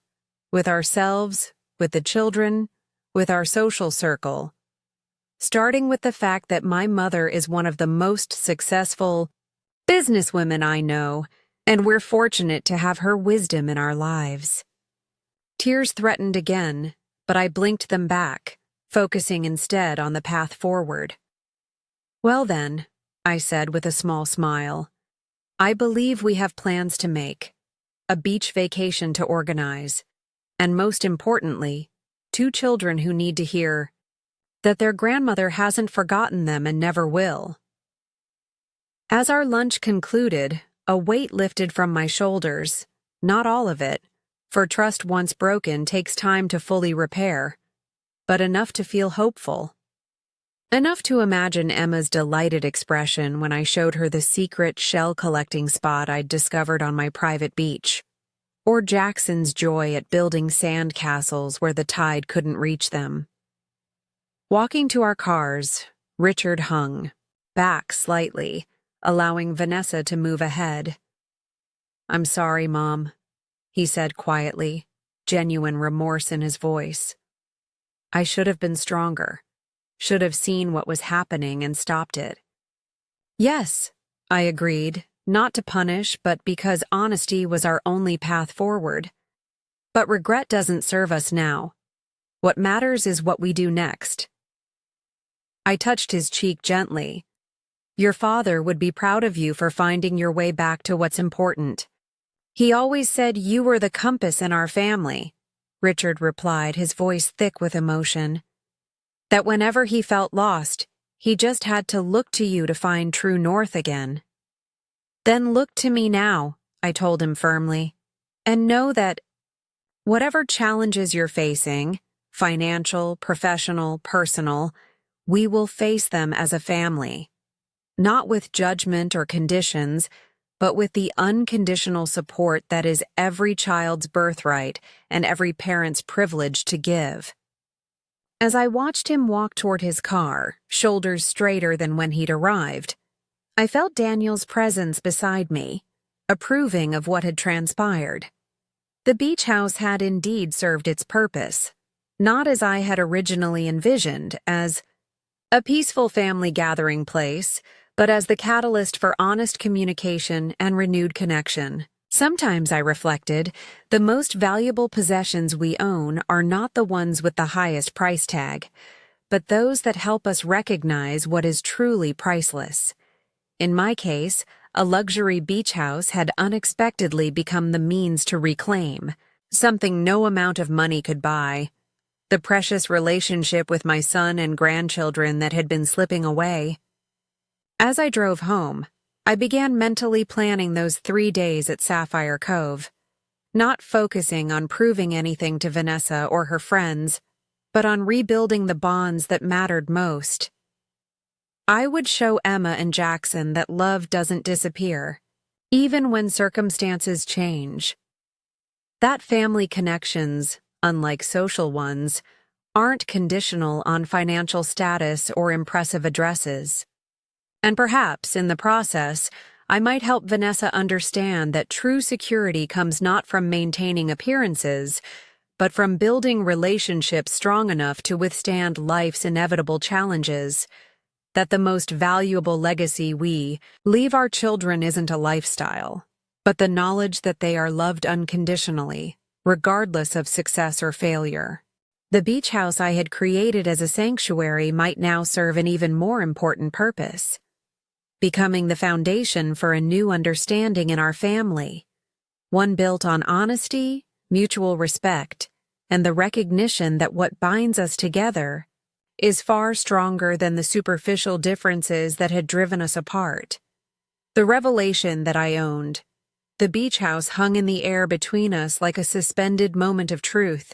With ourselves, with the children, with our social circle. Starting with the fact that my mother is one of the most successful businesswomen I know, and we're fortunate to have her wisdom in our lives. Tears threatened again, but I blinked them back, focusing instead on the path forward. Well then, I said with a small smile, I believe we have plans to make, a beach vacation to organize, and most importantly, 2 children who need to hear that their grandmother hasn't forgotten them and never will. As our lunch concluded, a weight lifted from my shoulders, not all of it, for trust once broken takes time to fully repair, but enough to feel hopeful. Enough to imagine Emma's delighted expression when I showed her the secret shell-collecting spot I'd discovered on my private beach, or Jackson's joy at building sand castles where the tide couldn't reach them. Walking to our cars, Richard hung, back slightly, allowing Vanessa to move ahead. I'm sorry, Mom, he said quietly, genuine remorse in his voice. I should have been stronger. Should have seen what was happening and stopped it. Yes, I agreed, not to punish, but because honesty was our only path forward. But regret doesn't serve us now. What matters is what we do next. I touched his cheek gently. Your father would be proud of you for finding your way back to what's important. He always said you were the compass in our family, Richard replied, his voice thick with emotion. That whenever he felt lost, he just had to look to you to find true north again. Then look to me now, I told him firmly, and know that Whatever challenges you're facing, financial, professional, personal, we will face them as a family. Not with judgment or conditions, but with the unconditional support that is every child's birthright and every parent's privilege to give. As I watched him walk toward his car, shoulders straighter than when he'd arrived, I felt Daniel's presence beside me, approving of what had transpired. The beach house had indeed served its purpose, not as I had originally envisioned, as a peaceful family gathering place, but as the catalyst for honest communication and renewed connection. Sometimes, I reflected, the most valuable possessions we own are not the ones with the highest price tag, but those that help us recognize what is truly priceless. In my case, a luxury beach house had unexpectedly become the means to reclaim, something no amount of money could buy, the precious relationship with my son and grandchildren that had been slipping away. As I drove home, I began mentally planning those 3 days at Sapphire Cove, not focusing on proving anything to Vanessa or her friends, but on rebuilding the bonds that mattered most. I would show Emma and Jackson that love doesn't disappear, even when circumstances change. That family connections, unlike social ones, aren't conditional on financial status or impressive addresses. And perhaps, in the process, I might help Vanessa understand that true security comes not from maintaining appearances, but from building relationships strong enough to withstand life's inevitable challenges. That the most valuable legacy we leave our children isn't a lifestyle, but the knowledge that they are loved unconditionally, regardless of success or failure. The beach house I had created as a sanctuary might now serve an even more important purpose, becoming the foundation for a new understanding in our family, one built on honesty, mutual respect, and the recognition that what binds us together is far stronger than the superficial differences that had driven us apart. The revelation that I owned, the beach house hung in the air between us like a suspended moment of truth.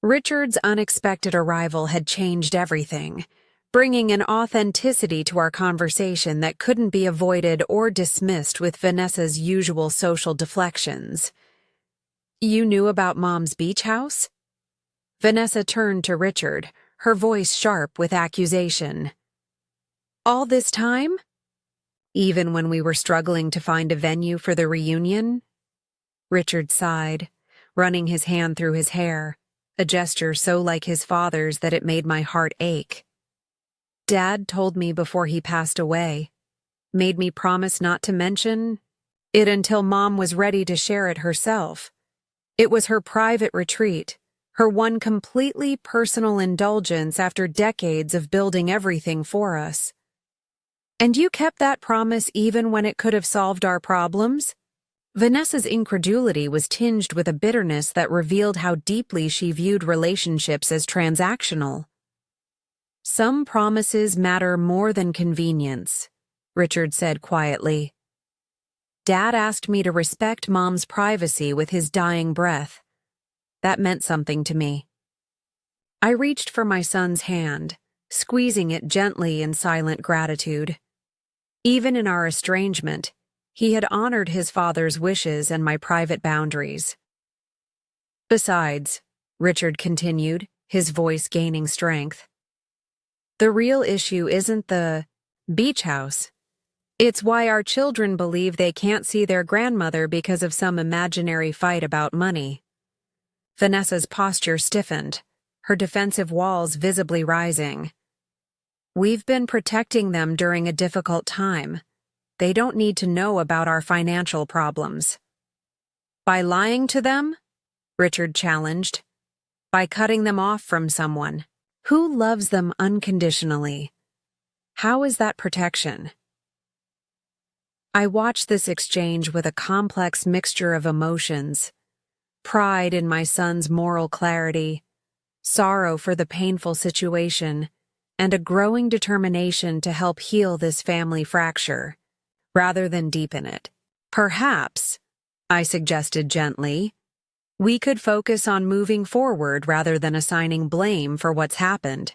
Richard's unexpected arrival had changed everything, bringing an authenticity to our conversation that couldn't be avoided or dismissed with Vanessa's usual social deflections. "You knew about Mom's beach house?" Vanessa turned to Richard, her voice sharp with accusation. "All this time? Even when we were struggling to find a venue for the reunion?" Richard sighed, running his hand through his hair, a gesture so like his father's that it made my heart ache. "Dad told me before he passed away, made me promise not to mention it until Mom was ready to share it herself. It was her private retreat, her one completely personal indulgence after decades of building everything for us." "And you kept that promise even when it could have solved our problems?" Vanessa's incredulity was tinged with a bitterness that revealed how deeply she viewed relationships as transactional. "Some promises matter more than convenience," Richard said quietly. "Dad asked me to respect Mom's privacy with his dying breath. That meant something to me." I reached for my son's hand, squeezing it gently in silent gratitude. Even in our estrangement, he had honored his father's wishes and my private boundaries. "Besides," Richard continued, his voice gaining strength, "the real issue isn't the beach house. It's why our children believe they can't see their grandmother because of some imaginary fight about money." Vanessa's posture stiffened, her defensive walls visibly rising. "We've been protecting them during a difficult time. They don't need to know about our financial problems." "By lying to them?" Richard challenged. "By cutting them off from someone who loves them unconditionally. How is that protection?" I watched this exchange with a complex mixture of emotions. Pride in my son's moral clarity, sorrow for the painful situation, and a growing determination to help heal this family fracture, rather than deepen it. "Perhaps," I suggested gently, We could focus on moving forward rather than assigning blame for what's happened.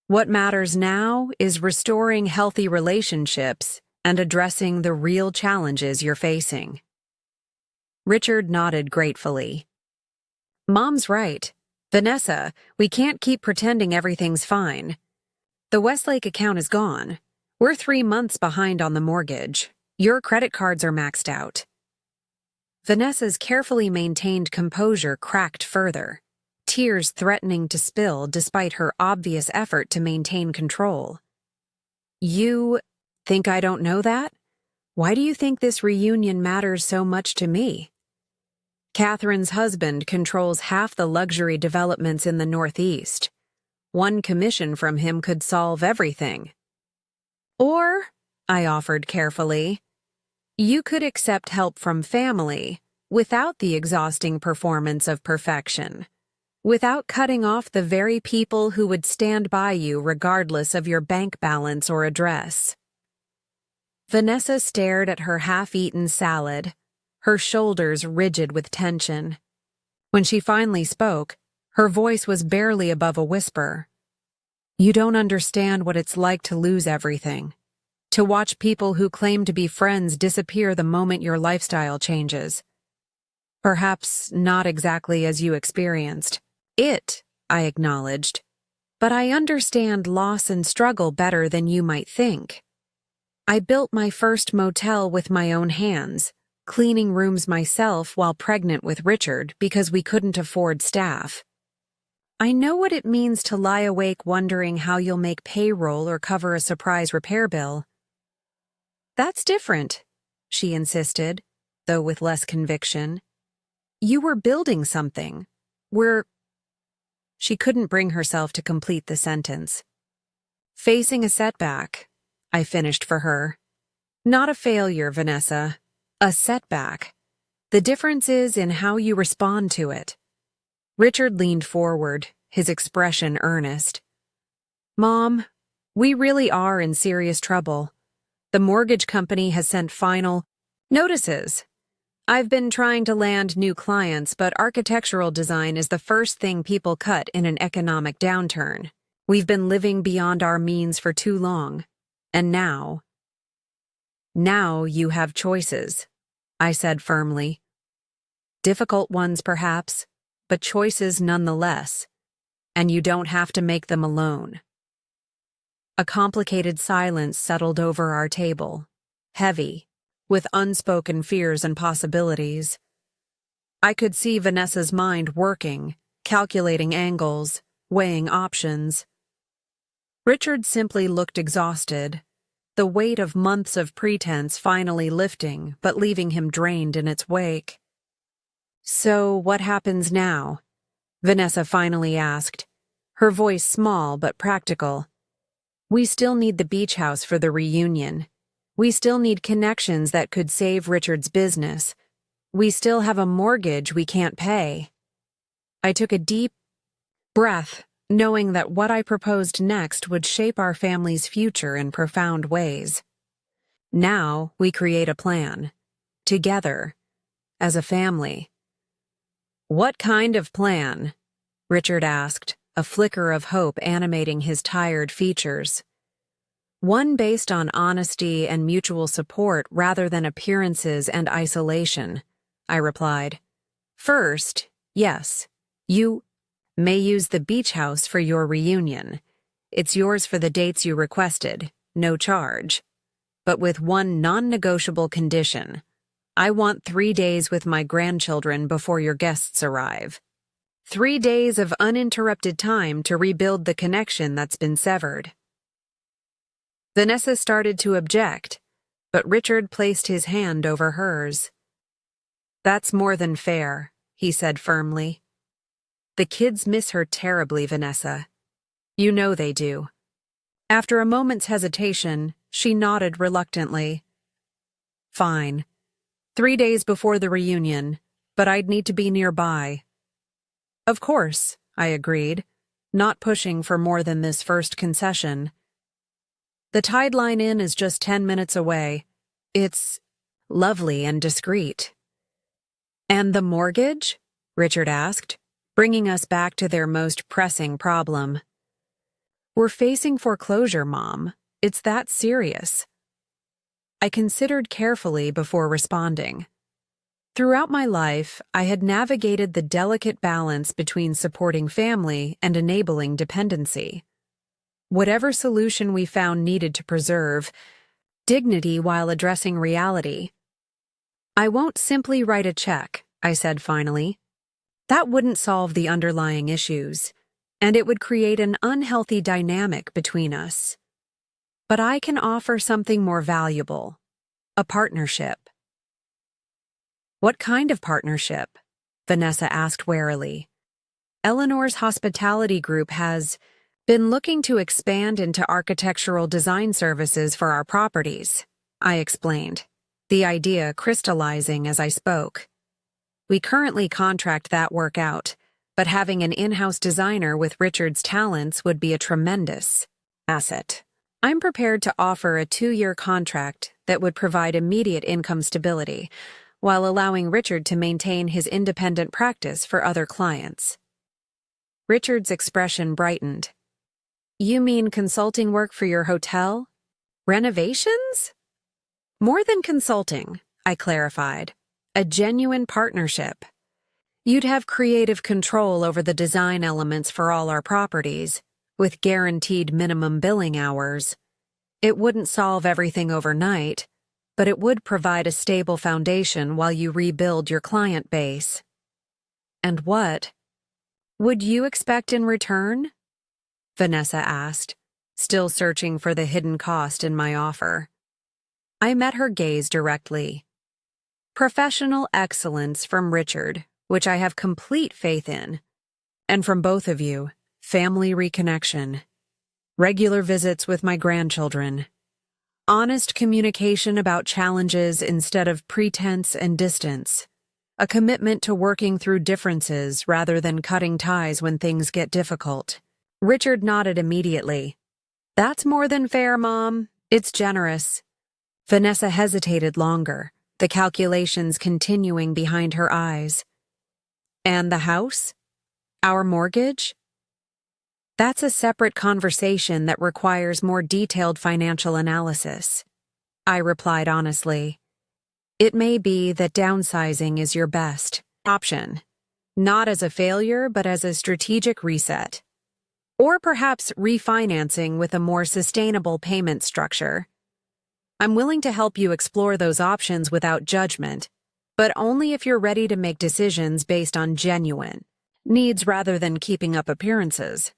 What matters now is restoring healthy relationships and addressing the real challenges you're facing. Richard nodded gratefully. Mom's right. Vanessa, we can't keep pretending everything's fine. The Westlake account is gone. We're 3 months behind on the mortgage. Your credit cards are maxed out. Vanessa's carefully maintained composure cracked further, tears threatening to spill despite her obvious effort to maintain control. You think I don't know that? Why do you think this reunion matters so much to me? Catherine's husband controls half the luxury developments in the Northeast. One commission from him could solve everything. Or, I offered carefully, you could accept help from family without the exhausting performance of perfection, without cutting off the very people who would stand by you regardless of your bank balance or address. Vanessa stared at her half-eaten salad, her shoulders rigid with tension. When she finally spoke, her voice was barely above a whisper. You don't understand what it's like to lose everything. To watch people who claim to be friends disappear the moment your lifestyle changes. Perhaps not exactly as you experienced it, I acknowledged. But I understand loss and struggle better than you might think. I built my first motel with my own hands, cleaning rooms myself while pregnant with Richard because we couldn't afford staff. I know what it means to lie awake wondering how you'll make payroll or cover a surprise repair bill. That's different, she insisted, though with less conviction. You were building something. She couldn't bring herself to complete the sentence. Facing a setback, I finished for her. Not a failure, Vanessa. A setback. The difference is in how you respond to it. Richard leaned forward, his expression earnest. Mom, we really are in serious trouble. The mortgage company has sent final notices. I've been trying to land new clients, but architectural design is the first thing people cut in an economic downturn. We've been living beyond our means for too long. And now you have choices, I said firmly. Difficult ones, perhaps, but choices nonetheless. And you don't have to make them alone. A complicated silence settled over our table, heavy, with unspoken fears and possibilities. I could see Vanessa's mind working, calculating angles, weighing options. Richard simply looked exhausted, the weight of months of pretense finally lifting but leaving him drained in its wake. So what happens now? Vanessa finally asked, her voice small but practical. We still need the beach house for the reunion. We still need connections that could save Richard's business. We still have a mortgage we can't pay. I took a deep breath, knowing that what I proposed next would shape our family's future in profound ways. Now we create a plan. Together. As a family. What kind of plan? Richard asked, a flicker of hope animating his tired features. One based on honesty and mutual support rather than appearances and isolation, I replied. First, yes, you may use the beach house for your reunion. It's yours for the dates you requested, no charge. But with one non-negotiable condition. I want 3 days with my grandchildren before your guests arrive. 3 days of uninterrupted time to rebuild the connection that's been severed. Vanessa started to object, but Richard placed his hand over hers. That's more than fair, he said firmly. The kids miss her terribly, Vanessa. You know they do. After a moment's hesitation, she nodded reluctantly. Fine. 3 days before the reunion, but I'd need to be nearby. Of course, I agreed, not pushing for more than this first concession. The Tideline Inn is just 10 minutes away. It's lovely and discreet. And the mortgage? Richard asked, bringing us back to their most pressing problem. We're facing foreclosure, Mom. It's that serious. I considered carefully before responding. Throughout my life, I had navigated the delicate balance between supporting family and enabling dependency. Whatever solution we found needed to preserve dignity while addressing reality. I won't simply write a check, I said finally. That wouldn't solve the underlying issues, and it would create an unhealthy dynamic between us. But I can offer something more valuable, a partnership. What kind of partnership? Vanessa asked warily. Eleanor's hospitality group has been looking to expand into architectural design services for our properties, I explained, the idea crystallizing as I spoke. We currently contract that work out, but having an in-house designer with Richard's talents would be a tremendous asset. I'm prepared to offer a 2-year contract that would provide immediate income stability, while allowing Richard to maintain his independent practice for other clients. Richard's expression brightened. You mean consulting work for your hotel? Renovations? More than consulting, I clarified. A genuine partnership. You'd have creative control over the design elements for all our properties, with guaranteed minimum billing hours. It wouldn't solve everything overnight, but it would provide a stable foundation while you rebuild your client base. And what would you expect in return? Vanessa asked, still searching for the hidden cost in my offer. I met her gaze directly. Professional excellence from Richard, which I have complete faith in. And from both of you, family reconnection. Regular visits with my grandchildren. Honest communication about challenges instead of pretense and distance. A commitment to working through differences rather than cutting ties when things get difficult. Richard nodded immediately. That's more than fair, Mom. It's generous. Vanessa hesitated longer, the calculations continuing behind her eyes. And the house? Our mortgage? That's a separate conversation that requires more detailed financial analysis. I replied honestly. It may be that downsizing is your best option, not as a failure but as a strategic reset. Or perhaps refinancing with a more sustainable payment structure. I'm willing to help you explore those options without judgment, but only if you're ready to make decisions based on genuine needs rather than keeping up appearances.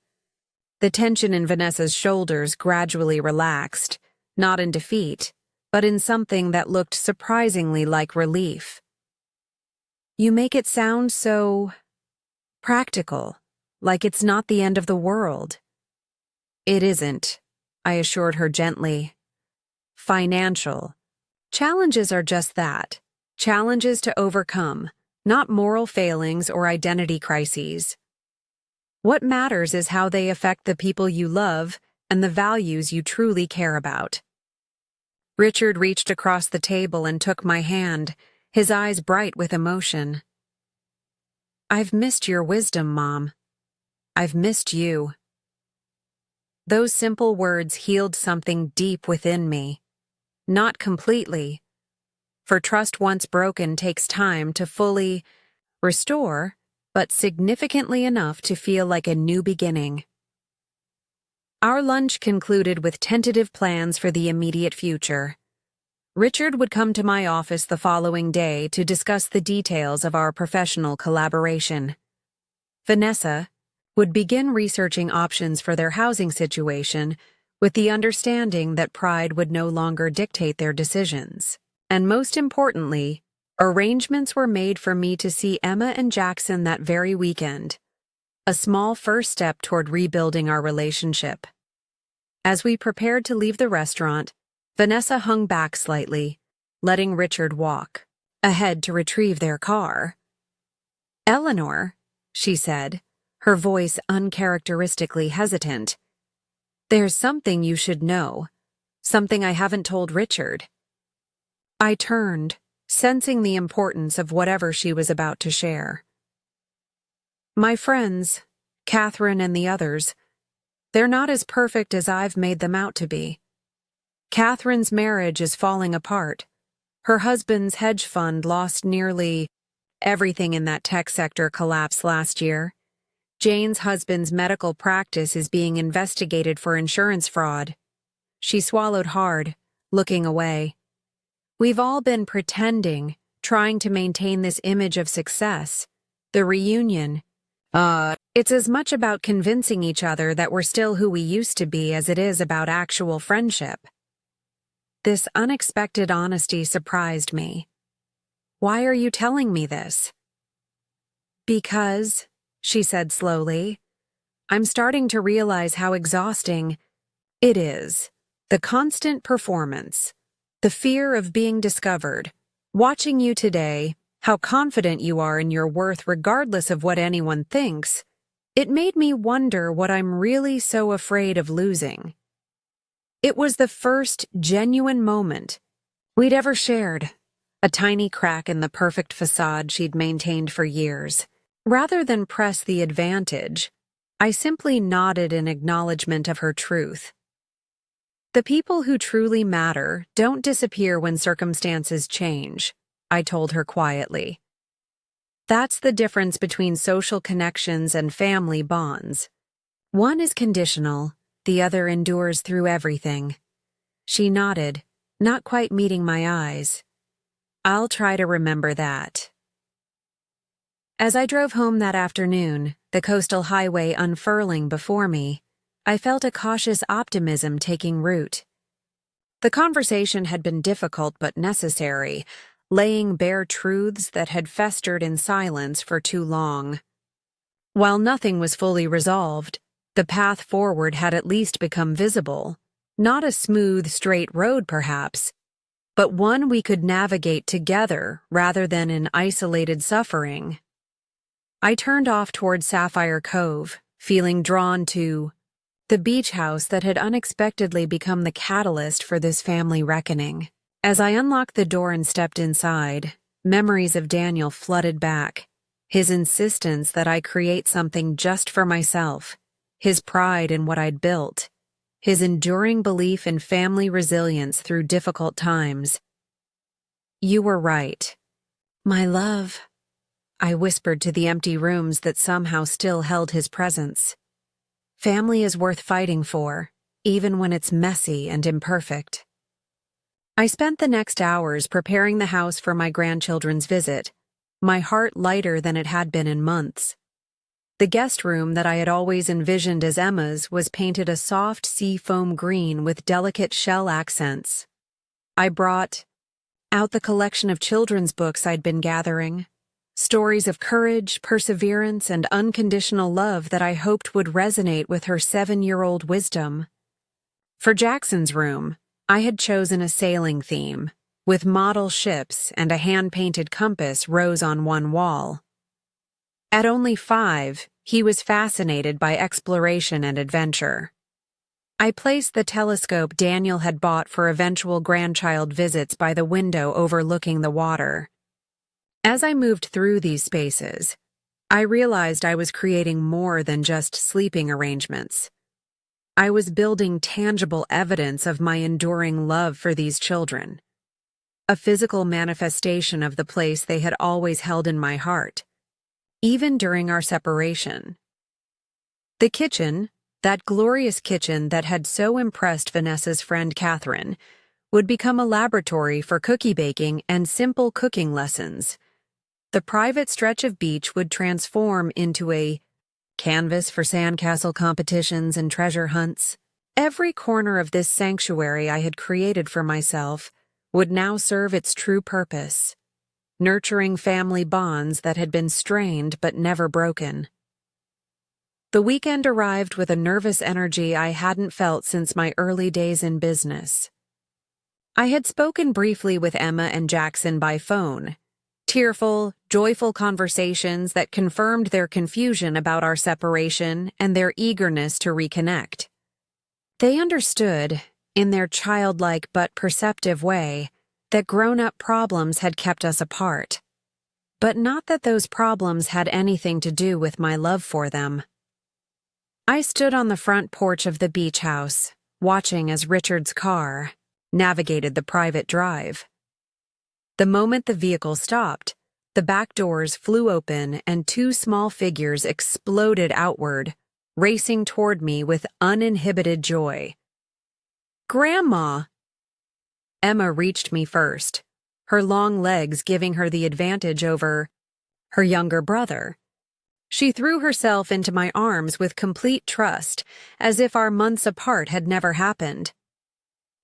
The tension in Vanessa's shoulders gradually relaxed, not in defeat, but in something that looked surprisingly like relief. You make it sound so practical, like it's not the end of the world. It isn't, I assured her gently. Financial. Challenges are just that, challenges to overcome, not moral failings or identity crises. What matters is how they affect the people you love and the values you truly care about. Richard reached across the table and took my hand, his eyes bright with emotion. I've missed your wisdom, Mom. I've missed you. Those simple words healed something deep within me. Not completely, for trust once broken takes time to fully restore, but significantly enough to feel like a new beginning. Our lunch concluded with tentative plans for the immediate future. Richard would come to my office the following day to discuss the details of our professional collaboration. Vanessa would begin researching options for their housing situation with the understanding that pride would no longer dictate their decisions. And most importantly, arrangements were made for me to see Emma and Jackson that very weekend, a small first step toward rebuilding our relationship. As we prepared to leave the restaurant, Vanessa hung back slightly, letting Richard walk ahead to retrieve their car. Eleanor, she said, her voice uncharacteristically hesitant. There's something you should know, something I haven't told Richard. I turned, sensing the importance of whatever she was about to share. My friends, Catherine and the others, they're not as perfect as I've made them out to be. Catherine's marriage is falling apart. Her husband's hedge fund lost nearly everything in that tech sector collapsed last year. Jane's husband's medical practice is being investigated for insurance fraud. She swallowed hard, looking away. We've all been pretending, trying to maintain this image of success. The reunion. It's as much about convincing each other that we're still who we used to be as it is about actual friendship. This unexpected honesty surprised me. Why are you telling me this? Because, she said slowly, I'm starting to realize how exhausting it is. The constant performance, the fear of being discovered. Watching you today, how confident you are in your worth regardless of what anyone thinks, it made me wonder what I'm really so afraid of losing. It was the first genuine moment we'd ever shared, a tiny crack in the perfect facade she'd maintained for years. Rather than press the advantage, I simply nodded in acknowledgement of her truth. The people who truly matter don't disappear when circumstances change, I told her quietly. That's the difference between social connections and family bonds. One is conditional, the other endures through everything. She nodded, not quite meeting my eyes. I'll try to remember that. As I drove home that afternoon, the coastal highway unfurling before me, I felt a cautious optimism taking root. The conversation had been difficult but necessary, laying bare truths that had festered in silence for too long. While nothing was fully resolved, the path forward had at least become visible. Not a smooth, straight road, perhaps, but one we could navigate together rather than in isolated suffering. I turned off toward Sapphire Cove, feeling drawn to the beach house that had unexpectedly become the catalyst for this family reckoning. As I unlocked the door and stepped inside, memories of Daniel flooded back. His insistence that I create something just for myself, his pride in what I'd built, his enduring belief in family resilience through difficult times. You were right. My love, I whispered to the empty rooms that somehow still held his presence. Family is worth fighting for, even when it's messy and imperfect. I spent the next hours preparing the house for my grandchildren's visit, my heart lighter than it had been in months. The guest room that I had always envisioned as Emma's was painted a soft sea foam green with delicate shell accents. I brought out the collection of children's books I'd been gathering, stories of courage, perseverance, and unconditional love that I hoped would resonate with her 7-year-old wisdom. For Jackson's room, I had chosen a sailing theme, with model ships and a hand-painted compass rose on one wall. At only 5, he was fascinated by exploration and adventure. I placed the telescope Daniel had bought for eventual grandchild visits by the window overlooking the water. As I moved through these spaces, I realized I was creating more than just sleeping arrangements. I was building tangible evidence of my enduring love for these children, a physical manifestation of the place they had always held in my heart, even during our separation. The kitchen, that glorious kitchen that had so impressed Vanessa's friend Catherine, would become a laboratory for cookie baking and simple cooking lessons. The private stretch of beach would transform into a canvas for sandcastle competitions and treasure hunts. Every corner of this sanctuary I had created for myself would now serve its true purpose, nurturing family bonds that had been strained but never broken. The weekend arrived with a nervous energy I hadn't felt since my early days in business. I had spoken briefly with Emma and Jackson by phone, tearful, joyful conversations that confirmed their confusion about our separation and their eagerness to reconnect. They understood, in their childlike but perceptive way, that grown-up problems had kept us apart. but not that those problems had anything to do with my love for them. I stood on the front porch of the beach house, watching as Richard's car navigated the private drive. The moment the vehicle stopped, the back doors flew open and two small figures exploded outward, racing toward me with uninhibited joy. "Grandma!" Emma reached me first, her long legs giving her the advantage over her younger brother. She threw herself into my arms with complete trust, as if our months apart had never happened.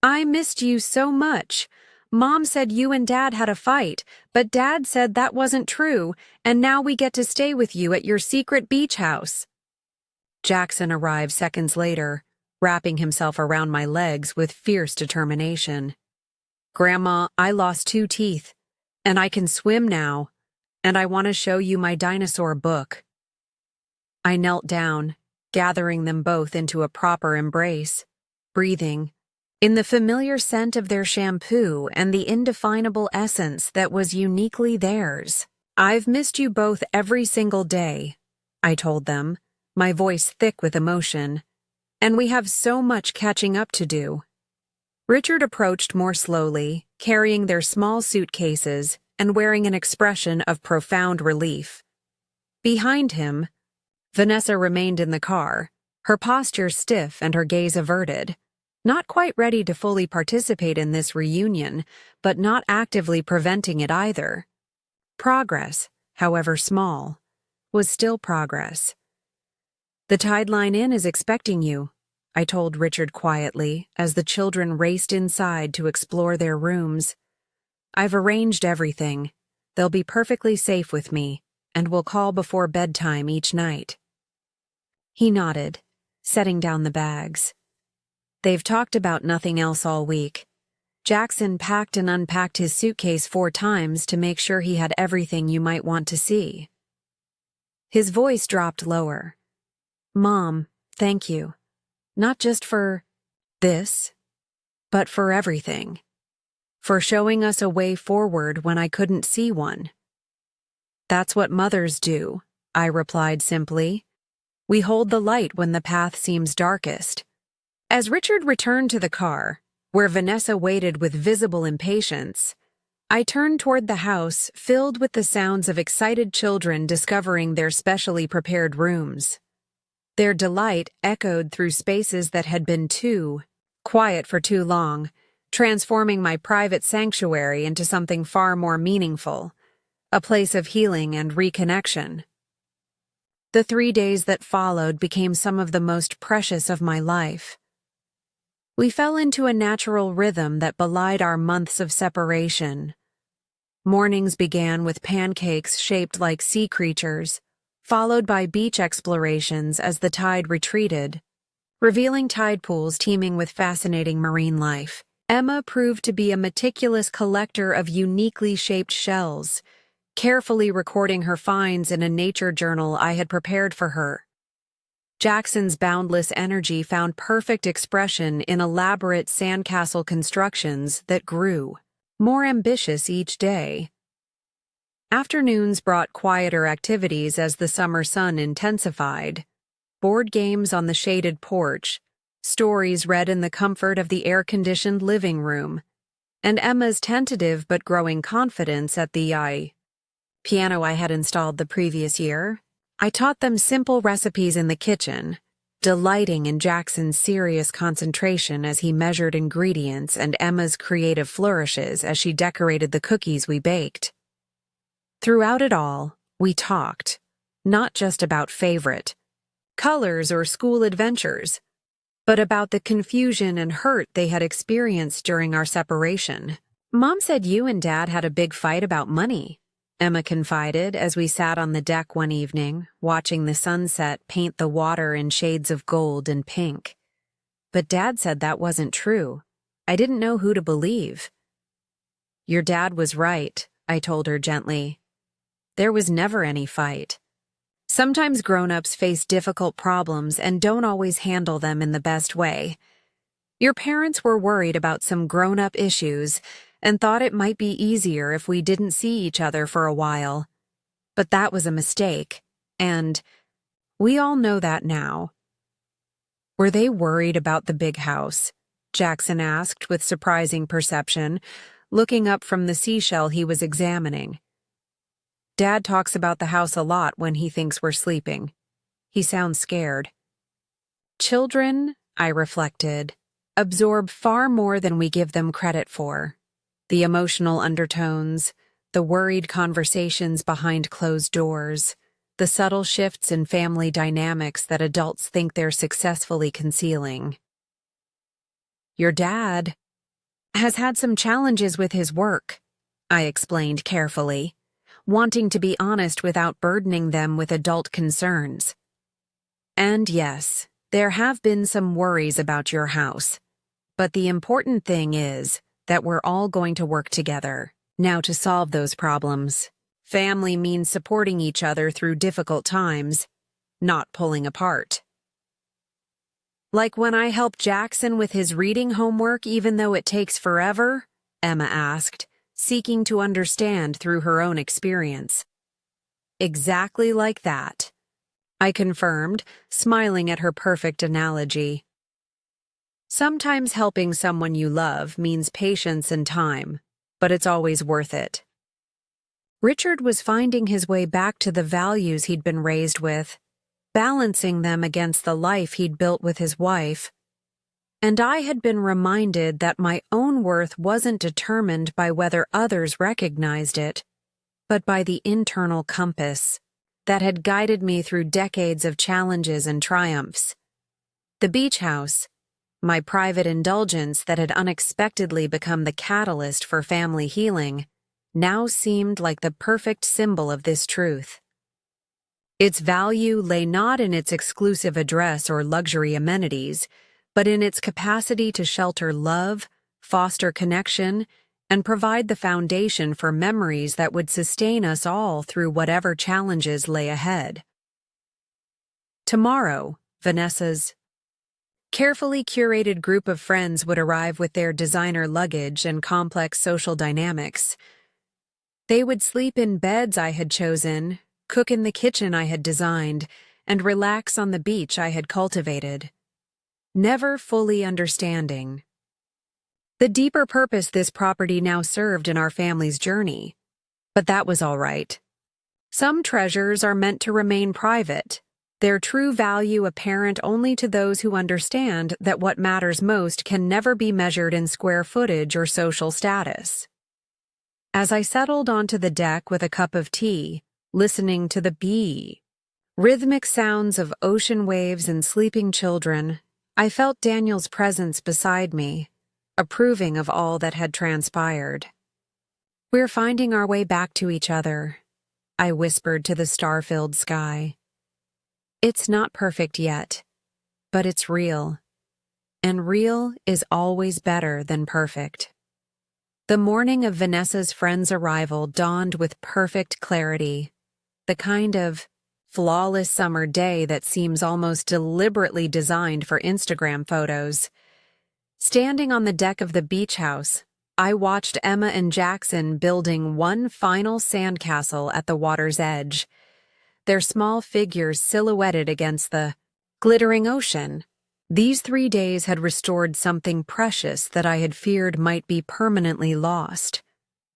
"I missed you so much. Mom said you and Dad had a fight, but Dad said that wasn't true, and now we get to stay with you at your secret beach house." Jackson arrived seconds later, wrapping himself around my legs with fierce determination. "Grandma, I lost 2 teeth, and I can swim now, and I want to show you my dinosaur book." I knelt down, gathering them both into a proper embrace, breathing in the familiar scent of their shampoo and the indefinable essence that was uniquely theirs. "I've missed you both every single day," I told them, my voice thick with emotion, "and we have so much catching up to do." Richard approached more slowly, carrying their small suitcases and wearing an expression of profound relief. Behind him, Vanessa remained in the car, her posture stiff and her gaze averted, not quite ready to fully participate in this reunion, but not actively preventing it either. Progress, however small, was still progress. "The Tideline Inn is expecting you," I told Richard quietly as the children raced inside to explore their rooms. "I've arranged everything. They'll be perfectly safe with me, and will call before bedtime each night." He nodded, setting down the bags. They've talked about nothing else all week. Jackson packed and unpacked his suitcase 4 times to make sure he had everything you might want to see. His voice dropped lower. "Mom, thank you. Not just for this, but for everything. For showing us a way forward when I couldn't see one." "That's what mothers do," I replied simply. "We hold the light when the path seems darkest." As Richard returned to the car, where Vanessa waited with visible impatience, I turned toward the house filled with the sounds of excited children discovering their specially prepared rooms. Their delight echoed through spaces that had been too quiet for too long, transforming my private sanctuary into something far more meaningful, a place of healing and reconnection. The 3 days that followed became some of the most precious of my life. We fell into a natural rhythm that belied our months of separation. Mornings began with pancakes shaped like sea creatures, followed by beach explorations as the tide retreated, revealing tide pools teeming with fascinating marine life. Emma proved to be a meticulous collector of uniquely shaped shells, carefully recording her finds in a nature journal I had prepared for her. Jackson's boundless energy found perfect expression in elaborate sandcastle constructions that grew more ambitious each day. Afternoons brought quieter activities as the summer sun intensified. Board games on the shaded porch, stories read in the comfort of the air-conditioned living room, and Emma's tentative but growing confidence at the piano I had installed the previous year. I taught them simple recipes in the kitchen, delighting in Jackson's serious concentration as he measured ingredients and Emma's creative flourishes as she decorated the cookies we baked. Throughout it all, we talked, not just about favorite colors or school adventures, but about the confusion and hurt they had experienced during our separation. "Mom said you and Dad had a big fight about money," Emma confided as we sat on the deck one evening, watching the sunset paint the water in shades of gold and pink. "But Dad said that wasn't true. I didn't know who to believe." "Your dad was right," I told her gently. "There was never any fight. Sometimes grown-ups face difficult problems and don't always handle them in the best way. Your parents were worried about some grown-up issues and thought it might be easier if we didn't see each other for a while. But that was a mistake, and we all know that now. Were they worried about the big house? Jackson asked with surprising perception, looking up from the seashell he was examining. Dad talks about the house a lot when he thinks we're sleeping. He sounds scared. Children, I reflected, absorb far more than we give them credit for. The emotional undertones, the worried conversations behind closed doors, the subtle shifts in family dynamics that adults think they're successfully concealing. Your dad has had some challenges with his work, I explained carefully, wanting to be honest without burdening them with adult concerns. And yes, there have been some worries about your house, but the important thing is that we're all going to work together now to solve those problems. Family means supporting each other through difficult times, not pulling apart. Like when I help Jackson with his reading homework even though it takes forever? Emma asked, seeking to understand through her own experience. Exactly like that, I confirmed, smiling at her perfect analogy. Sometimes helping someone you love means patience and time, but it's always worth it. Richard was finding his way back to the values he'd been raised with, balancing them against the life he'd built with his wife. And I had been reminded that my own worth wasn't determined by whether others recognized it, but by the internal compass that had guided me through decades of challenges and triumphs. The beach house, my private indulgence that had unexpectedly become the catalyst for family healing, now seemed like the perfect symbol of this truth. Its value lay not in its exclusive address or luxury amenities, but in its capacity to shelter love, foster connection, and provide the foundation for memories that would sustain us all through whatever challenges lay ahead. Tomorrow, Vanessa's carefully curated group of friends would arrive with their designer luggage and complex social dynamics. They would sleep in beds I had chosen, cook in the kitchen I had designed, and relax on the beach I had cultivated, never fully understanding the deeper purpose this property now served in our family's journey. But that was all right. Some treasures are meant to remain private, their true value apparent only to those who understand that what matters most can never be measured in square footage or social status. As I settled onto the deck with a cup of tea, listening to the rhythmic sounds of ocean waves and sleeping children, I felt Daniel's presence beside me, approving of all that had transpired. We're finding our way back to each other, I whispered to the star-filled sky. It's not perfect yet, but it's real, and real is always better than perfect. The morning of Vanessa's friend's arrival dawned with perfect clarity, the kind of flawless summer day that seems almost deliberately designed for Instagram photos. Standing on the deck of the beach house, I watched Emma and Jackson building one final sandcastle at the water's edge, their small figures silhouetted against the glittering ocean. These 3 days had restored something precious that I had feared might be permanently lost.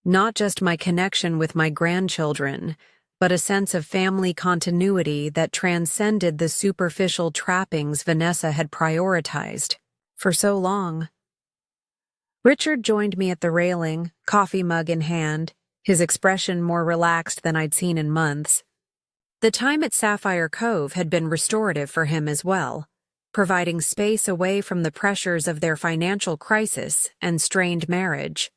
Not just my connection with my grandchildren, but a sense of family continuity that transcended the superficial trappings Vanessa had prioritized for so long. Richard joined me at the railing, coffee mug in hand, his expression more relaxed than I'd seen in months. The time at Sapphire Cove had been restorative for him as well, providing space away from the pressures of their financial crisis and strained marriage.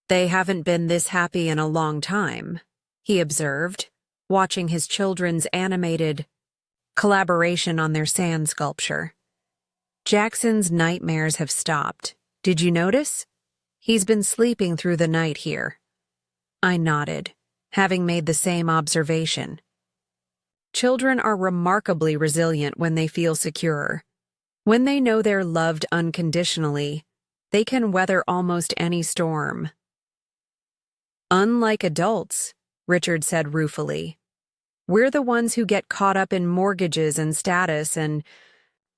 They haven't been this happy in a long time, he observed, watching his children's animated collaboration on their sand sculpture. Jackson's nightmares have stopped. Did you notice? He's been sleeping through the night here. I nodded, having made the same observation. Children are remarkably resilient when they feel secure. When they know they're loved unconditionally, they can weather almost any storm. Unlike adults, Richard said ruefully. We're the ones who get caught up in mortgages and status and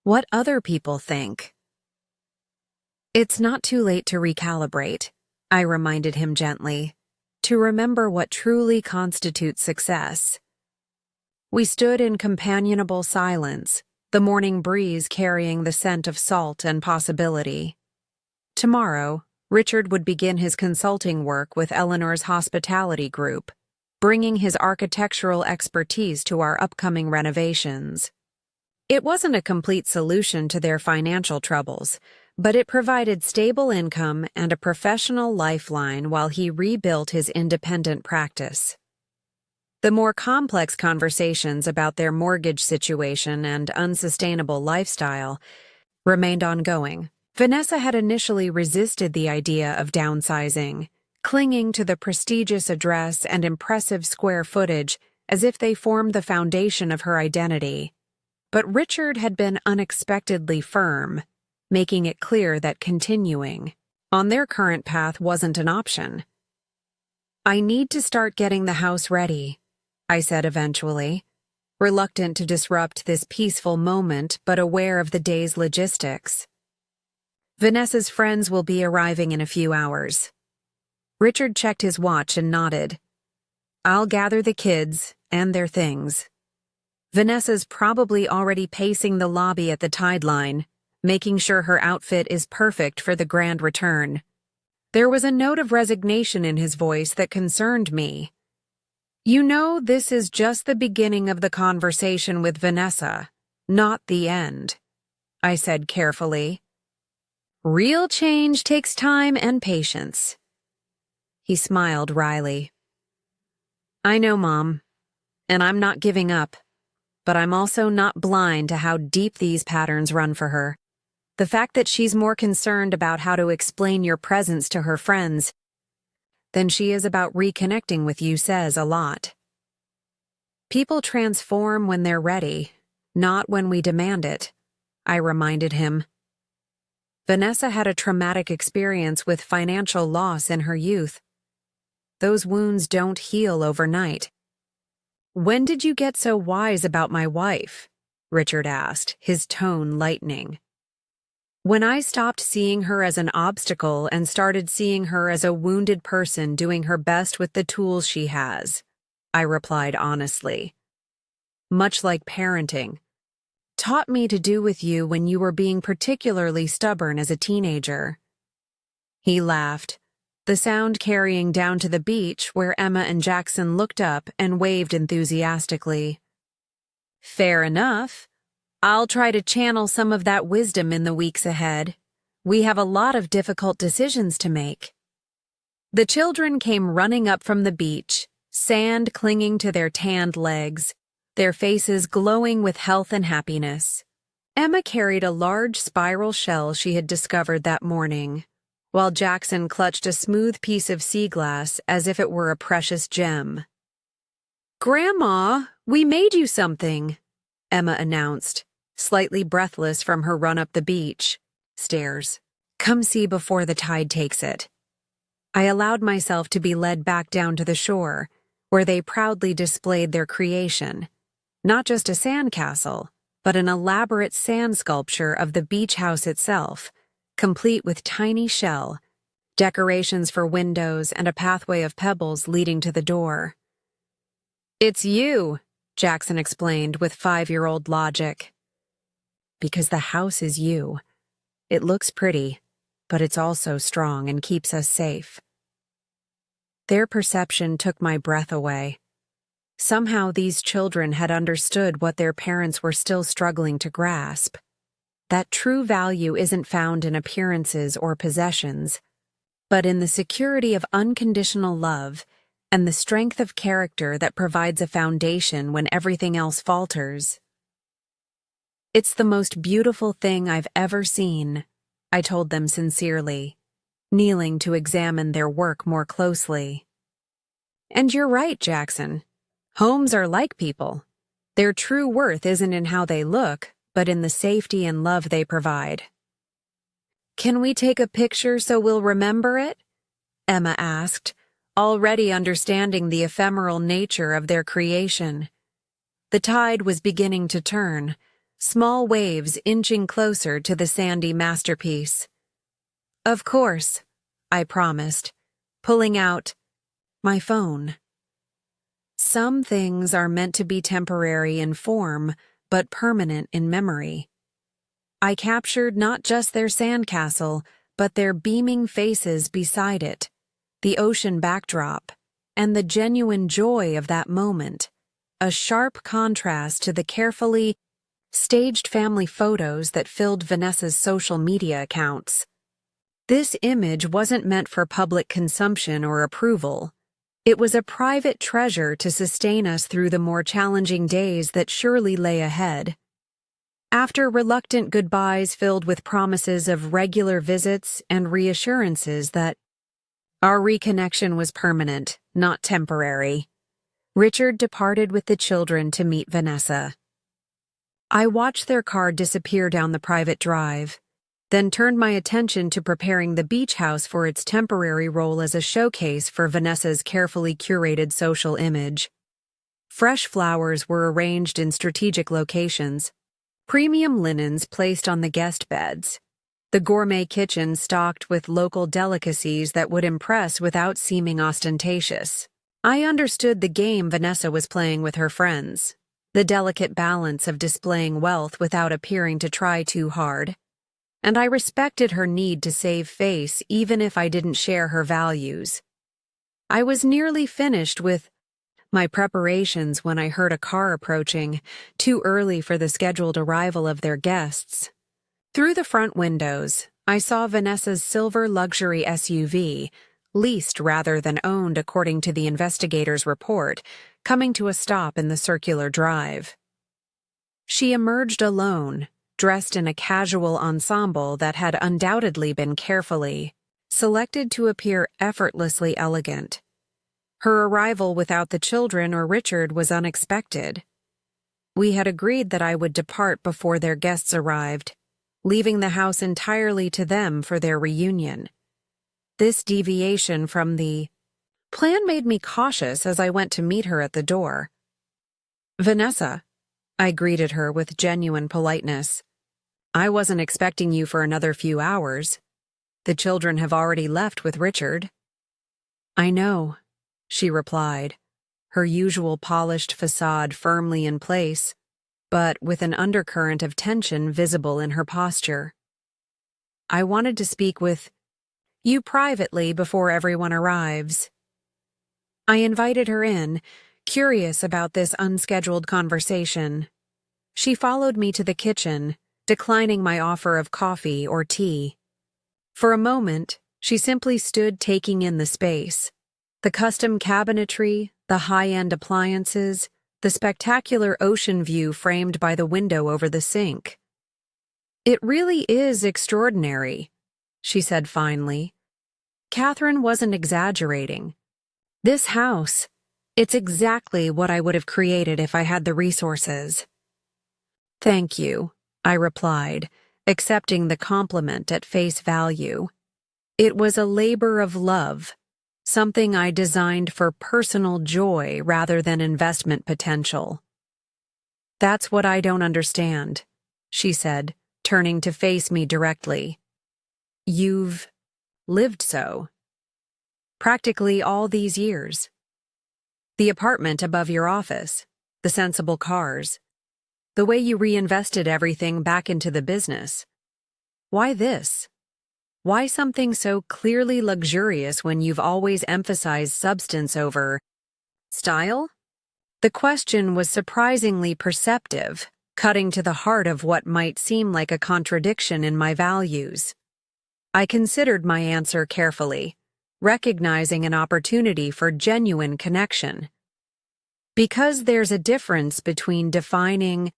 what other people think. It's not too late to recalibrate, I reminded him gently, to remember what truly constitutes success. We stood in companionable silence, the morning breeze carrying the scent of salt and possibility. Tomorrow, Richard would begin his consulting work with Eleanor's hospitality group, bringing his architectural expertise to our upcoming renovations. It wasn't a complete solution to their financial troubles, but it provided stable income and a professional lifeline while he rebuilt his independent practice. The more complex conversations about their mortgage situation and unsustainable lifestyle remained ongoing. Vanessa had initially resisted the idea of downsizing, clinging to the prestigious address and impressive square footage as if they formed the foundation of her identity. But Richard had been unexpectedly firm, making it clear that continuing on their current path wasn't an option. I need to start getting the house ready, I said eventually, reluctant to disrupt this peaceful moment but aware of the day's logistics. Vanessa's friends will be arriving in a few hours. Richard checked his watch and nodded. I'll gather the kids and their things. Vanessa's probably already pacing the lobby at the tide line, making sure her outfit is perfect for the grand return. There was a note of resignation in his voice that concerned me. You know, this is just the beginning of the conversation with Vanessa, not the end, I said carefully. Real change takes time and patience. He smiled wryly. I know, Mom, and I'm not giving up, but I'm also not blind to how deep these patterns run for her. The fact that she's more concerned about how to explain your presence to her friends than she is about reconnecting with you says a lot. People transform when they're ready, not when we demand it, I reminded him. Vanessa had a traumatic experience with financial loss in her youth. Those wounds don't heal overnight. When did you get so wise about my wife? Richard asked, his tone lightening. When I stopped seeing her as an obstacle and started seeing her as a wounded person doing her best with the tools she has, I replied honestly. Much like parenting taught me to do with you when you were being particularly stubborn as a teenager. He laughed, the sound carrying down to the beach where Emma and Jackson looked up and waved enthusiastically. Fair enough. I'll try to channel some of that wisdom in the weeks ahead. We have a lot of difficult decisions to make. The children came running up from the beach, sand clinging to their tanned legs, their faces glowing with health and happiness. Emma carried a large spiral shell she had discovered that morning, while Jackson clutched a smooth piece of sea glass as if it were a precious gem. Grandma, we made you something, Emma announced, slightly breathless from her run up the beach stairs. Come see before the tide takes it. I allowed myself to be led back down to the shore, where they proudly displayed their creation, not just a sandcastle, but an elaborate sand sculpture of the beach house itself, complete with tiny shell, decorations for windows, and a pathway of pebbles leading to the door. It's you, Jackson explained with 5-year-old logic. Because the house is you. It looks pretty, but it's also strong and keeps us safe. Their perception took my breath away. Somehow these children had understood what their parents were still struggling to grasp. That true value isn't found in appearances or possessions, but in the security of unconditional love and the strength of character that provides a foundation when everything else falters. It's the most beautiful thing I've ever seen, I told them sincerely, kneeling to examine their work more closely. And you're right, Jackson. Homes are like people. Their true worth isn't in how they look, but in the safety and love they provide. Can we take a picture so we'll remember it? Emma asked, already understanding the ephemeral nature of their creation. The tide was beginning to turn, small waves inching closer to the sandy masterpiece. "Of course," I promised, pulling out my phone. Some things are meant to be temporary in form, but permanent in memory. I captured not just their sandcastle, but their beaming faces beside it, the ocean backdrop, and the genuine joy of that moment, a sharp contrast to the carefully staged family photos that filled Vanessa's social media accounts. This image wasn't meant for public consumption or approval. It was a private treasure to sustain us through the more challenging days that surely lay ahead. After reluctant goodbyes filled with promises of regular visits and reassurances that our reconnection was permanent, not temporary, Richard departed with the children to meet Vanessa. I watched their car disappear down the private drive, then turned my attention to preparing the beach house for its temporary role as a showcase for Vanessa's carefully curated social image. Fresh flowers were arranged in strategic locations, premium linens placed on the guest beds, the gourmet kitchen stocked with local delicacies that would impress without seeming ostentatious. I understood the game Vanessa was playing with her friends, the delicate balance of displaying wealth without appearing to try too hard. And I respected her need to save face even if I didn't share her values. I was nearly finished with my preparations when I heard a car approaching, too early for the scheduled arrival of their guests. Through the front windows, I saw Vanessa's silver luxury SUV, leased rather than owned according to the investigator's report, coming to a stop in the circular drive. She emerged alone, dressed in a casual ensemble that had undoubtedly been carefully selected to appear effortlessly elegant. Her arrival without the children or Richard was unexpected. We had agreed that I would depart before their guests arrived, leaving the house entirely to them for their reunion. This deviation from the plan made me cautious as I went to meet her at the door. "Vanessa," I greeted her with genuine politeness. "I wasn't expecting you for another few hours. The children have already left with Richard." "I know," she replied, her usual polished facade firmly in place, but with an undercurrent of tension visible in her posture. "I wanted to speak with you privately before everyone arrives." I invited her in, curious about this unscheduled conversation. She followed me to the kitchen, declining my offer of coffee or tea. For a moment, she simply stood taking in the space. The custom cabinetry, the high-end appliances, the spectacular ocean view framed by the window over the sink. "It really is extraordinary," she said finally. Catherine wasn't exaggerating. "This house, it's exactly what I would have created if I had the resources." "Thank you," I replied, accepting the compliment at face value. It was a labor of love, something I designed for personal joy rather than investment potential. "That's what I don't understand," she said, turning to face me directly. "You've lived so. Practically all these years. The apartment above your office, the sensible cars, the way you reinvested everything back into the business. Why this? Why something so clearly luxurious when you've always emphasized substance over style?" The question was surprisingly perceptive, cutting to the heart of what might seem like a contradiction in my values. I considered my answer carefully, recognizing an opportunity for genuine connection. Because there's a difference between defining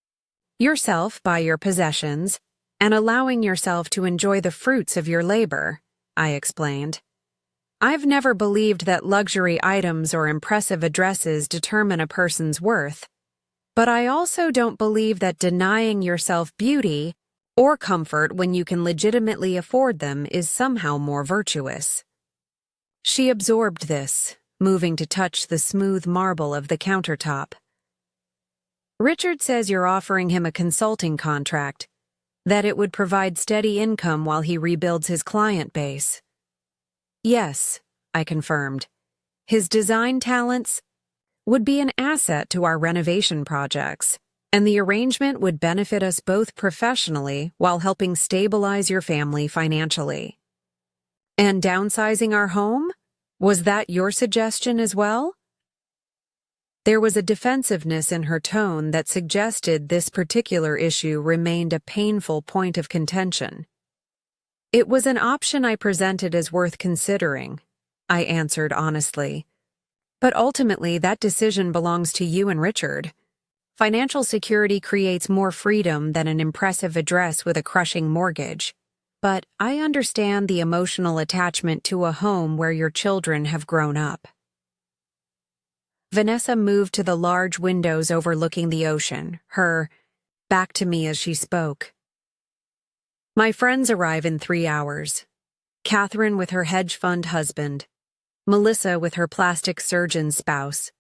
yourself by your possessions and allowing yourself to enjoy the fruits of your labor, I explained. I've never believed that luxury items or impressive addresses determine a person's worth, but I also don't believe that denying yourself beauty or comfort when you can legitimately afford them is somehow more virtuous. She absorbed this, moving to touch the smooth marble of the countertop. Richard says you're offering him a consulting contract, that it would provide steady income while he rebuilds his client base. Yes, I confirmed. His design talents would be an asset to our renovation projects, and the arrangement would benefit us both professionally while helping stabilize your family financially. And downsizing our home? Was that your suggestion as well? There was a defensiveness in her tone that suggested this particular issue remained a painful point of contention. It was an option I presented as worth considering, I answered honestly. But ultimately, that decision belongs to you and Richard. Financial security creates more freedom than an impressive address with a crushing mortgage. But I understand the emotional attachment to a home where your children have grown up. Vanessa moved to the large windows overlooking the ocean, her back to me as she spoke. My friends arrive in 3 hours. Catherine with her hedge fund husband, Melissa with her plastic surgeon spouse,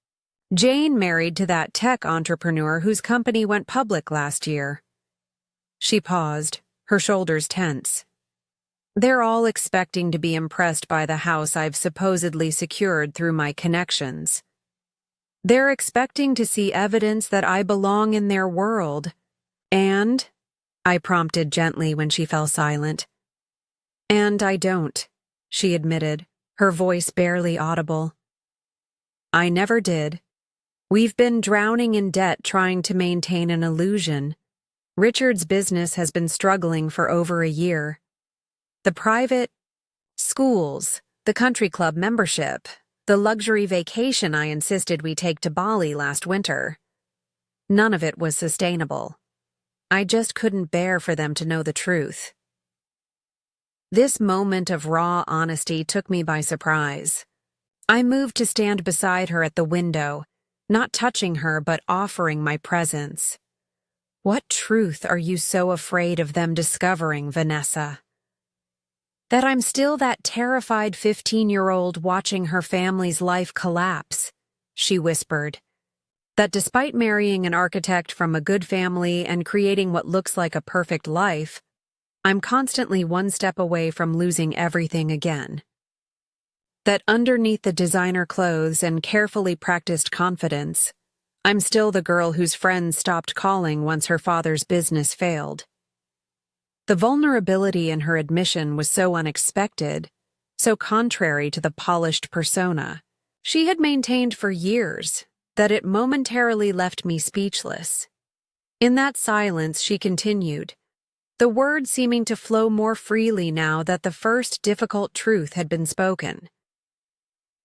Jane married to that tech entrepreneur whose company went public last year. She paused, her shoulders tense. They're all expecting to be impressed by the house I've supposedly secured through my connections. They're expecting to see evidence that I belong in their world. And, I prompted gently when she fell silent. And I don't, she admitted, her voice barely audible. I never did. We've been drowning in debt trying to maintain an illusion. Richard's business has been struggling for over a year. The private schools, the country club membership, the luxury vacation I insisted we take to Bali last winter. None of it was sustainable. I just couldn't bear for them to know the truth. This moment of raw honesty took me by surprise. I moved to stand beside her at the window, not touching her but offering my presence. What truth are you so afraid of them discovering, Vanessa? That I'm still that terrified 15-year-old watching her family's life collapse, she whispered. That despite marrying an architect from a good family and creating what looks like a perfect life, I'm constantly one step away from losing everything again. That underneath the designer clothes and carefully practiced confidence, I'm still the girl whose friends stopped calling once her father's business failed. The vulnerability in her admission was so unexpected, so contrary to the polished persona she had maintained for years, that it momentarily left me speechless. In that silence, she continued, the words seeming to flow more freely now that the first difficult truth had been spoken.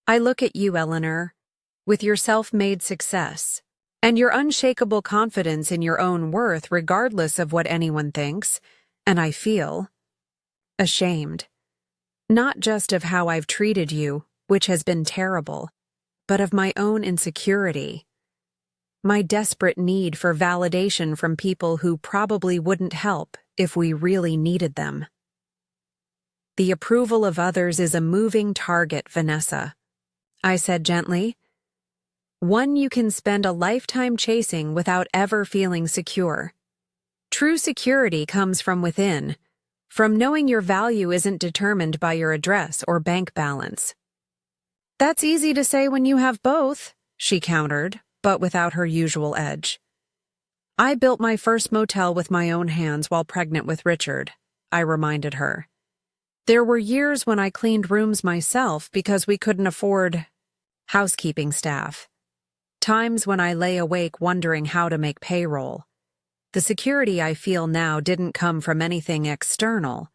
I look at you, Eleanor, with your self-made success, and your unshakable confidence in your own worth regardless of what anyone thinks, and I feel ashamed. Not just of how I've treated you, which has been terrible, but of my own insecurity. My desperate need for validation from people who probably wouldn't help if we really needed them. The approval of others is a moving target, Vanessa, I said gently. One you can spend a lifetime chasing without ever feeling secure. True security comes from within, from knowing your value isn't determined by your address or bank balance. That's easy to say when you have both, she countered, but without her usual edge. I built my first motel with my own hands while pregnant with Richard, I reminded her. There were years when I cleaned rooms myself because we couldn't afford housekeeping staff. Times when I lay awake wondering how to make payroll. The security I feel now didn't come from anything external.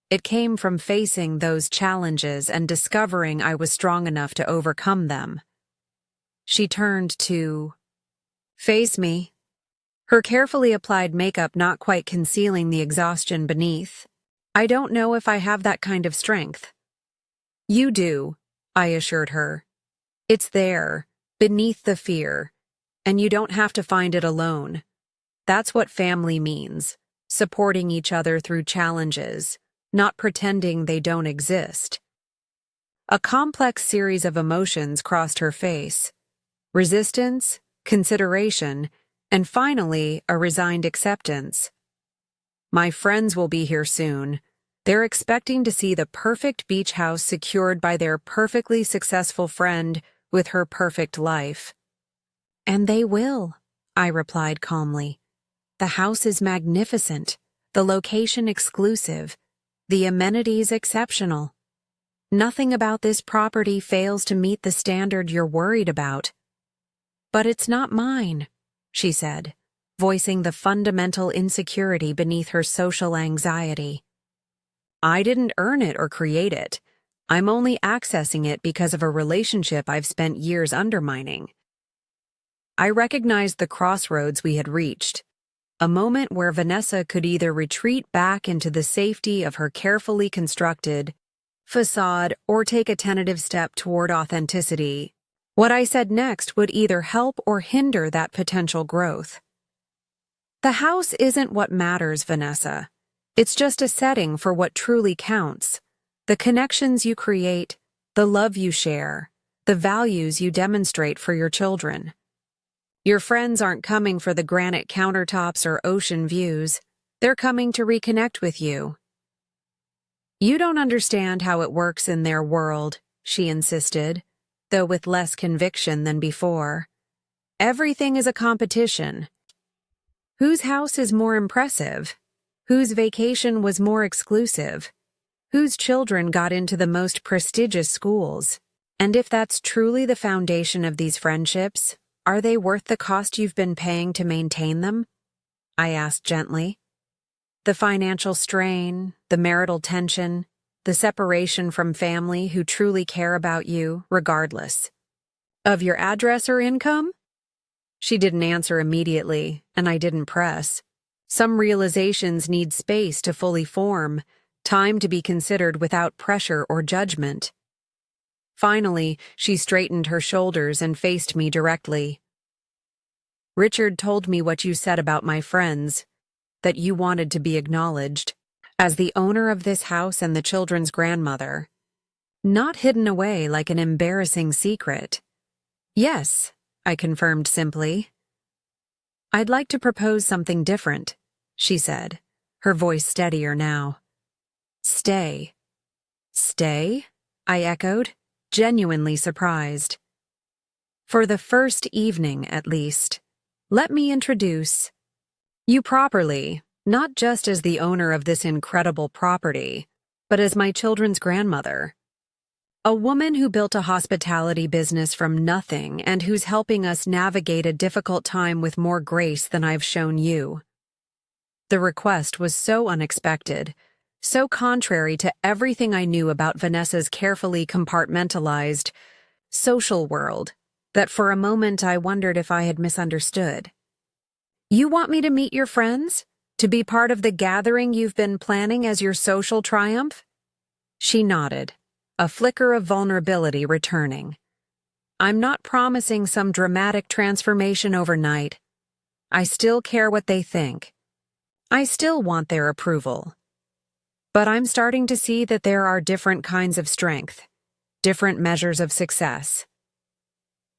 It came from facing those challenges and discovering I was strong enough to overcome them. She turned to face me, her carefully applied makeup not quite concealing the exhaustion beneath. I don't know if I have that kind of strength. You do, I assured her. It's there, beneath the fear, and you don't have to find it alone. That's what family means, supporting each other through challenges, not pretending they don't exist. A complex series of emotions crossed her face: resistance, consideration, and finally, a resigned acceptance. My friends will be here soon. They're expecting to see the perfect beach house secured by their perfectly successful friend with her perfect life. And they will, I replied calmly. The house is magnificent, the location exclusive, the amenities exceptional. Nothing about this property fails to meet the standard you're worried about. But it's not mine, she said, voicing the fundamental insecurity beneath her social anxiety. I didn't earn it or create it. I'm only accessing it because of a relationship I've spent years undermining. I recognized the crossroads we had reached, a moment where Vanessa could either retreat back into the safety of her carefully constructed facade or take a tentative step toward authenticity. What I said next would either help or hinder that potential growth. The house isn't what matters, Vanessa. It's just a setting for what truly counts. The connections you create, the love you share, the values you demonstrate for your children. Your friends aren't coming for the granite countertops or ocean views. They're coming to reconnect with you. You don't understand how it works in their world, she insisted, though with less conviction than before. Everything is a competition. Whose house is more impressive? Whose vacation was more exclusive? Whose children got into the most prestigious schools? And if that's truly the foundation of these friendships, are they worth the cost you've been paying to maintain them? I asked gently. The financial strain, the marital tension, the separation from family who truly care about you, regardless of your address or income? She didn't answer immediately, and I didn't press. Some realizations need space to fully form, time to be considered without pressure or judgment. Finally, she straightened her shoulders and faced me directly. Richard told me what you said about my friends, that you wanted to be acknowledged as the owner of this house and the children's grandmother, not hidden away like an embarrassing secret. Yes, I confirmed simply. I'd like to propose something different, she said, her voice steadier now. Stay. Stay? I echoed, genuinely surprised. For the first evening, at least, let me introduce you properly, not just as the owner of this incredible property, but as my children's grandmother. A woman who built a hospitality business from nothing and who's helping us navigate a difficult time with more grace than I've shown you. The request was so unexpected, so contrary to everything I knew about Vanessa's carefully compartmentalized social world, that for a moment I wondered if I had misunderstood. You want me to meet your friends? To be part of the gathering you've been planning as your social triumph? She nodded, a flicker of vulnerability returning. I'm not promising some dramatic transformation overnight. I still care what they think. I still want their approval. But I'm starting to see that there are different kinds of strength, different measures of success.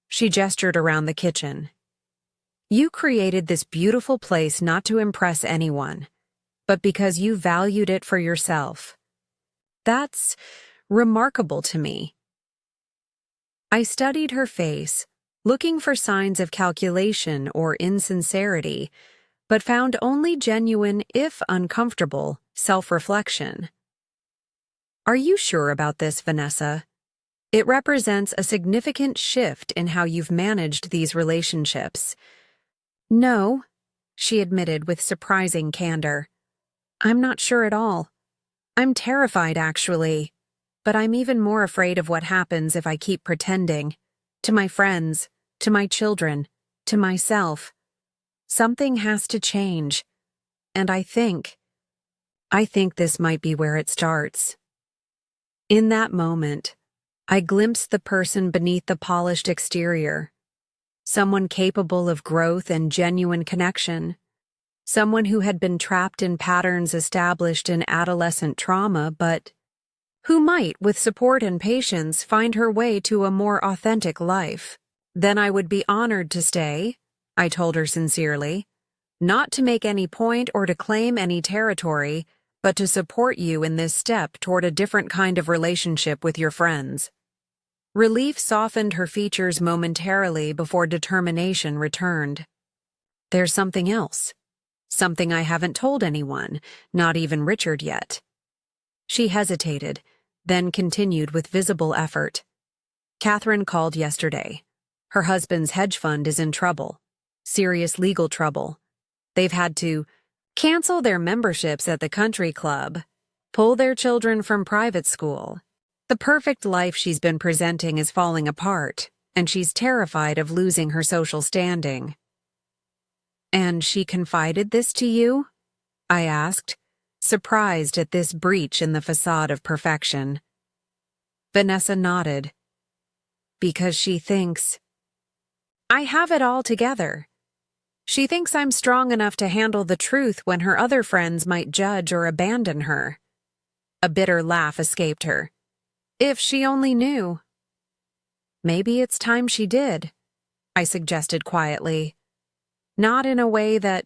She gestured around the kitchen. You created this beautiful place not to impress anyone, but because you valued it for yourself. That's remarkable to me. I studied her face, looking for signs of calculation or insincerity, but found only genuine, if uncomfortable, self-reflection. Are you sure about this, Vanessa? It represents a significant shift in how you've managed these relationships. No, she admitted with surprising candor. I'm not sure at all. I'm terrified, actually. But I'm even more afraid of what happens if I keep pretending. To my friends, to my children, to myself. Something has to change. And I think this might be where it starts. In that moment, I glimpsed the person beneath the polished exterior. Someone capable of growth and genuine connection. Someone who had been trapped in patterns established in adolescent trauma, but who might, with support and patience, find her way to a more authentic life. Then I would be honored to stay, I told her sincerely, not to make any point or to claim any territory, but to support you in this step toward a different kind of relationship with your friends. Relief softened her features momentarily before determination returned. There's something else. Something I haven't told anyone, not even Richard yet. She hesitated, then continued with visible effort. Catherine called yesterday. Her husband's hedge fund is in trouble. Serious legal trouble. They've had to cancel their memberships at the country club, pull their children from private school. The perfect life she's been presenting is falling apart, and she's terrified of losing her social standing. And she confided this to you? I asked, surprised at this breach in the facade of perfection. Vanessa nodded. Because she thinks I have it all together. She thinks I'm strong enough to handle the truth when her other friends might judge or abandon her. A bitter laugh escaped her. If she only knew. Maybe it's time she did, I suggested quietly. Not in a way that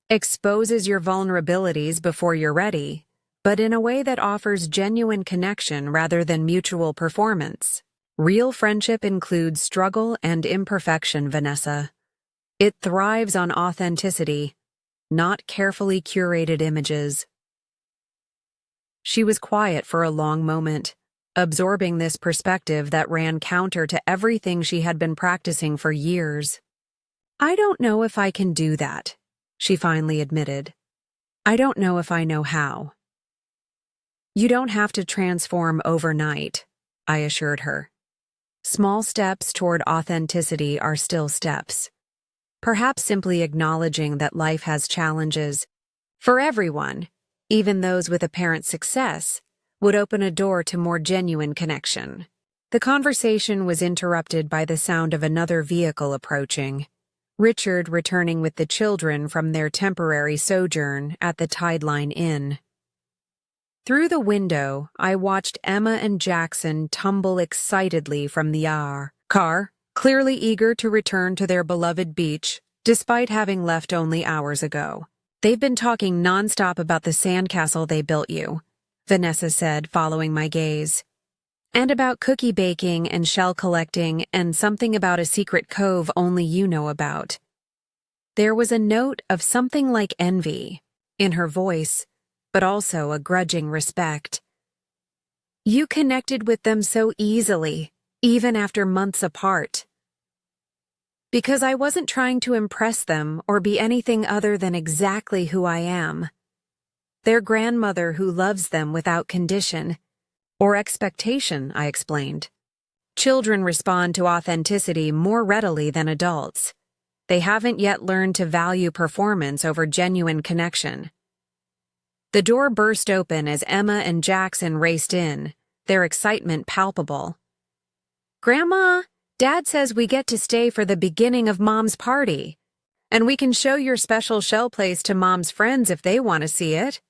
exposes your vulnerabilities before you're ready, but in a way that offers genuine connection rather than mutual performance. Real friendship includes struggle and imperfection, Vanessa. It thrives on authenticity, not carefully curated images. She was quiet for a long moment, absorbing this perspective that ran counter to everything she had been practicing for years. I don't know if I can do that, she finally admitted. I don't know if I know how. You don't have to transform overnight, I assured her. Small steps toward authenticity are still steps. Perhaps simply acknowledging that life has challenges for everyone, even those with apparent success, would open a door to more genuine connection. The conversation was interrupted by the sound of another vehicle approaching, Richard returning with the children from their temporary sojourn at the Tideline Inn. Through the window, I watched Emma and Jackson tumble excitedly from the car, clearly eager to return to their beloved beach, despite having left only hours ago. They've been talking nonstop about the sandcastle they built you, Vanessa said, following my gaze. And about cookie baking and shell collecting and something about a secret cove only you know about. There was a note of something like envy in her voice, but also a grudging respect. You connected with them so easily, even after months apart. Because I wasn't trying to impress them or be anything other than exactly who I am. Their grandmother who loves them without condition or expectation, I explained. Children respond to authenticity more readily than adults. They haven't yet learned to value performance over genuine connection. The door burst open as Emma and Jackson raced in, their excitement palpable. Grandma, Dad says we get to stay for the beginning of Mom's party. And we can show your special shell place to Mom's friends if they want to see it,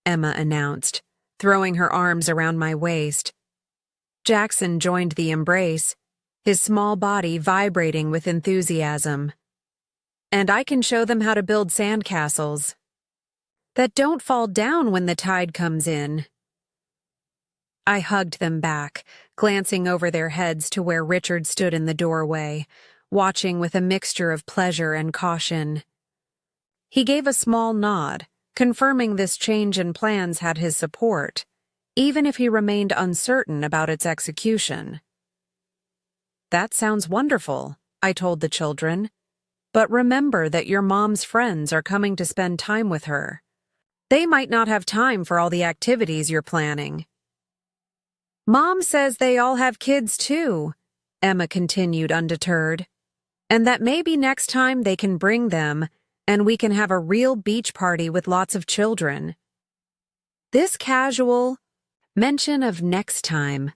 Emma announced, throwing her arms around my waist. Jackson joined the embrace, his small body vibrating with enthusiasm. And I can show them how to build sandcastles that don't fall down when the tide comes in. I hugged them back, glancing over their heads to where Richard stood in the doorway, watching with a mixture of pleasure and caution. He gave a small nod, confirming this change in plans had his support, even if he remained uncertain about its execution. That sounds wonderful, I told the children. But remember that your mom's friends are coming to spend time with her. They might not have time for all the activities you're planning. Mom says they all have kids too, Emma continued undeterred. And that maybe next time they can bring them and we can have a real beach party with lots of children. This casual mention of next time,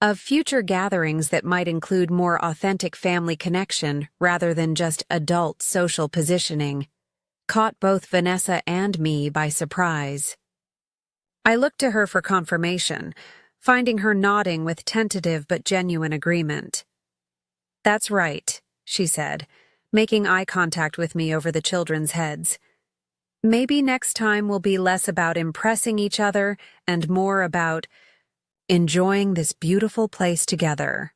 of future gatherings that might include more authentic family connection rather than just adult social positioning, caught both Vanessa and me by surprise. I looked to her for confirmation, finding her nodding with tentative but genuine agreement. "That's right," she said, making eye contact with me over the children's heads. "Maybe next time will be less about impressing each other and more about enjoying this beautiful place together."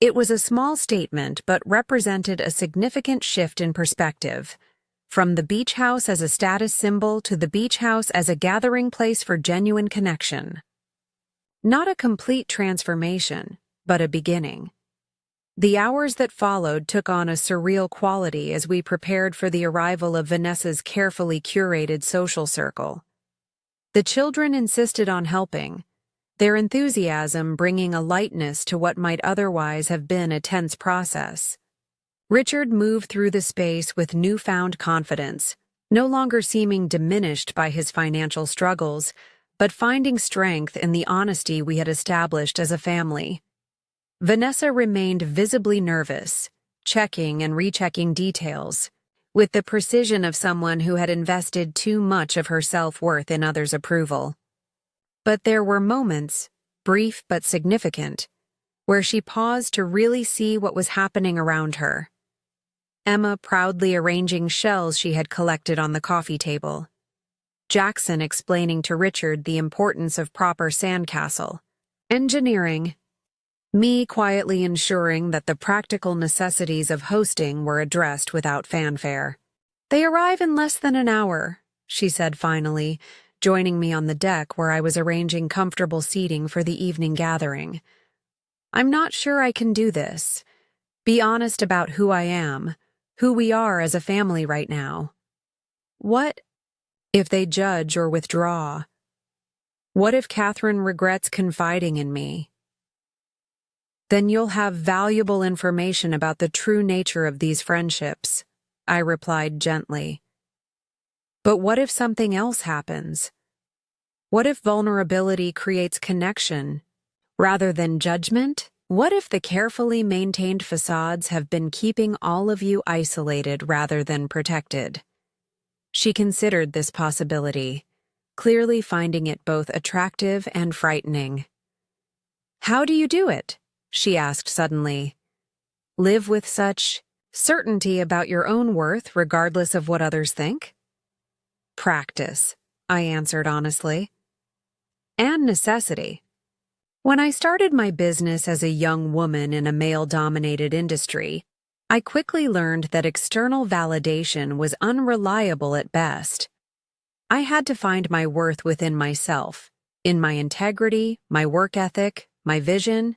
It was a small statement, but represented a significant shift in perspective, from the beach house as a status symbol to the beach house as a gathering place for genuine connection. Not a complete transformation, but a beginning. The hours that followed took on a surreal quality as we prepared for the arrival of Vanessa's carefully curated social circle. The children insisted on helping, their enthusiasm bringing a lightness to what might otherwise have been a tense process. Richard moved through the space with newfound confidence, no longer seeming diminished by his financial struggles, but finding strength in the honesty we had established as a family. Vanessa remained visibly nervous, checking and rechecking details, with the precision of someone who had invested too much of her self-worth in others' approval. But there were moments, brief but significant, where she paused to really see what was happening around her. Emma proudly arranging shells she had collected on the coffee table. Jackson explaining to Richard the importance of proper sandcastle engineering. Me quietly ensuring that the practical necessities of hosting were addressed without fanfare. "They arrive in less than an hour," she said finally, joining me on the deck where I was arranging comfortable seating for the evening gathering. "I'm not sure I can do this. Be honest about who I am, who we are as a family right now. What if they judge or withdraw? What if Catherine regrets confiding in me? Then you'll have valuable information about the true nature of these friendships," I replied gently. "But what if something else happens? What if vulnerability creates connection rather than judgment? What if the carefully maintained facades have been keeping all of you isolated rather than protected?" She considered this possibility, clearly finding it both attractive and frightening. "How do you do it?" she asked suddenly. "Live with such certainty about your own worth regardless of what others think?" "Practice," I answered honestly. "And necessity. When I started my business as a young woman in a male-dominated industry, I quickly learned that external validation was unreliable at best. I had to find my worth within myself, in my integrity, my work ethic, my vision,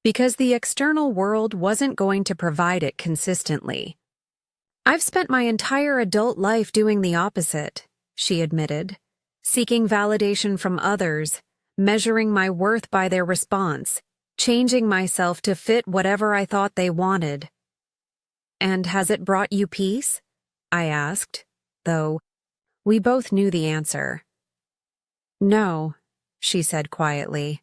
because the external world wasn't going to provide it consistently. "I've spent my entire adult life doing the opposite," she admitted, seeking validation from others, measuring my worth by their response, changing myself to fit whatever I thought they wanted. "And has it brought you peace?" I asked, though we both knew the answer. "No," she said quietly.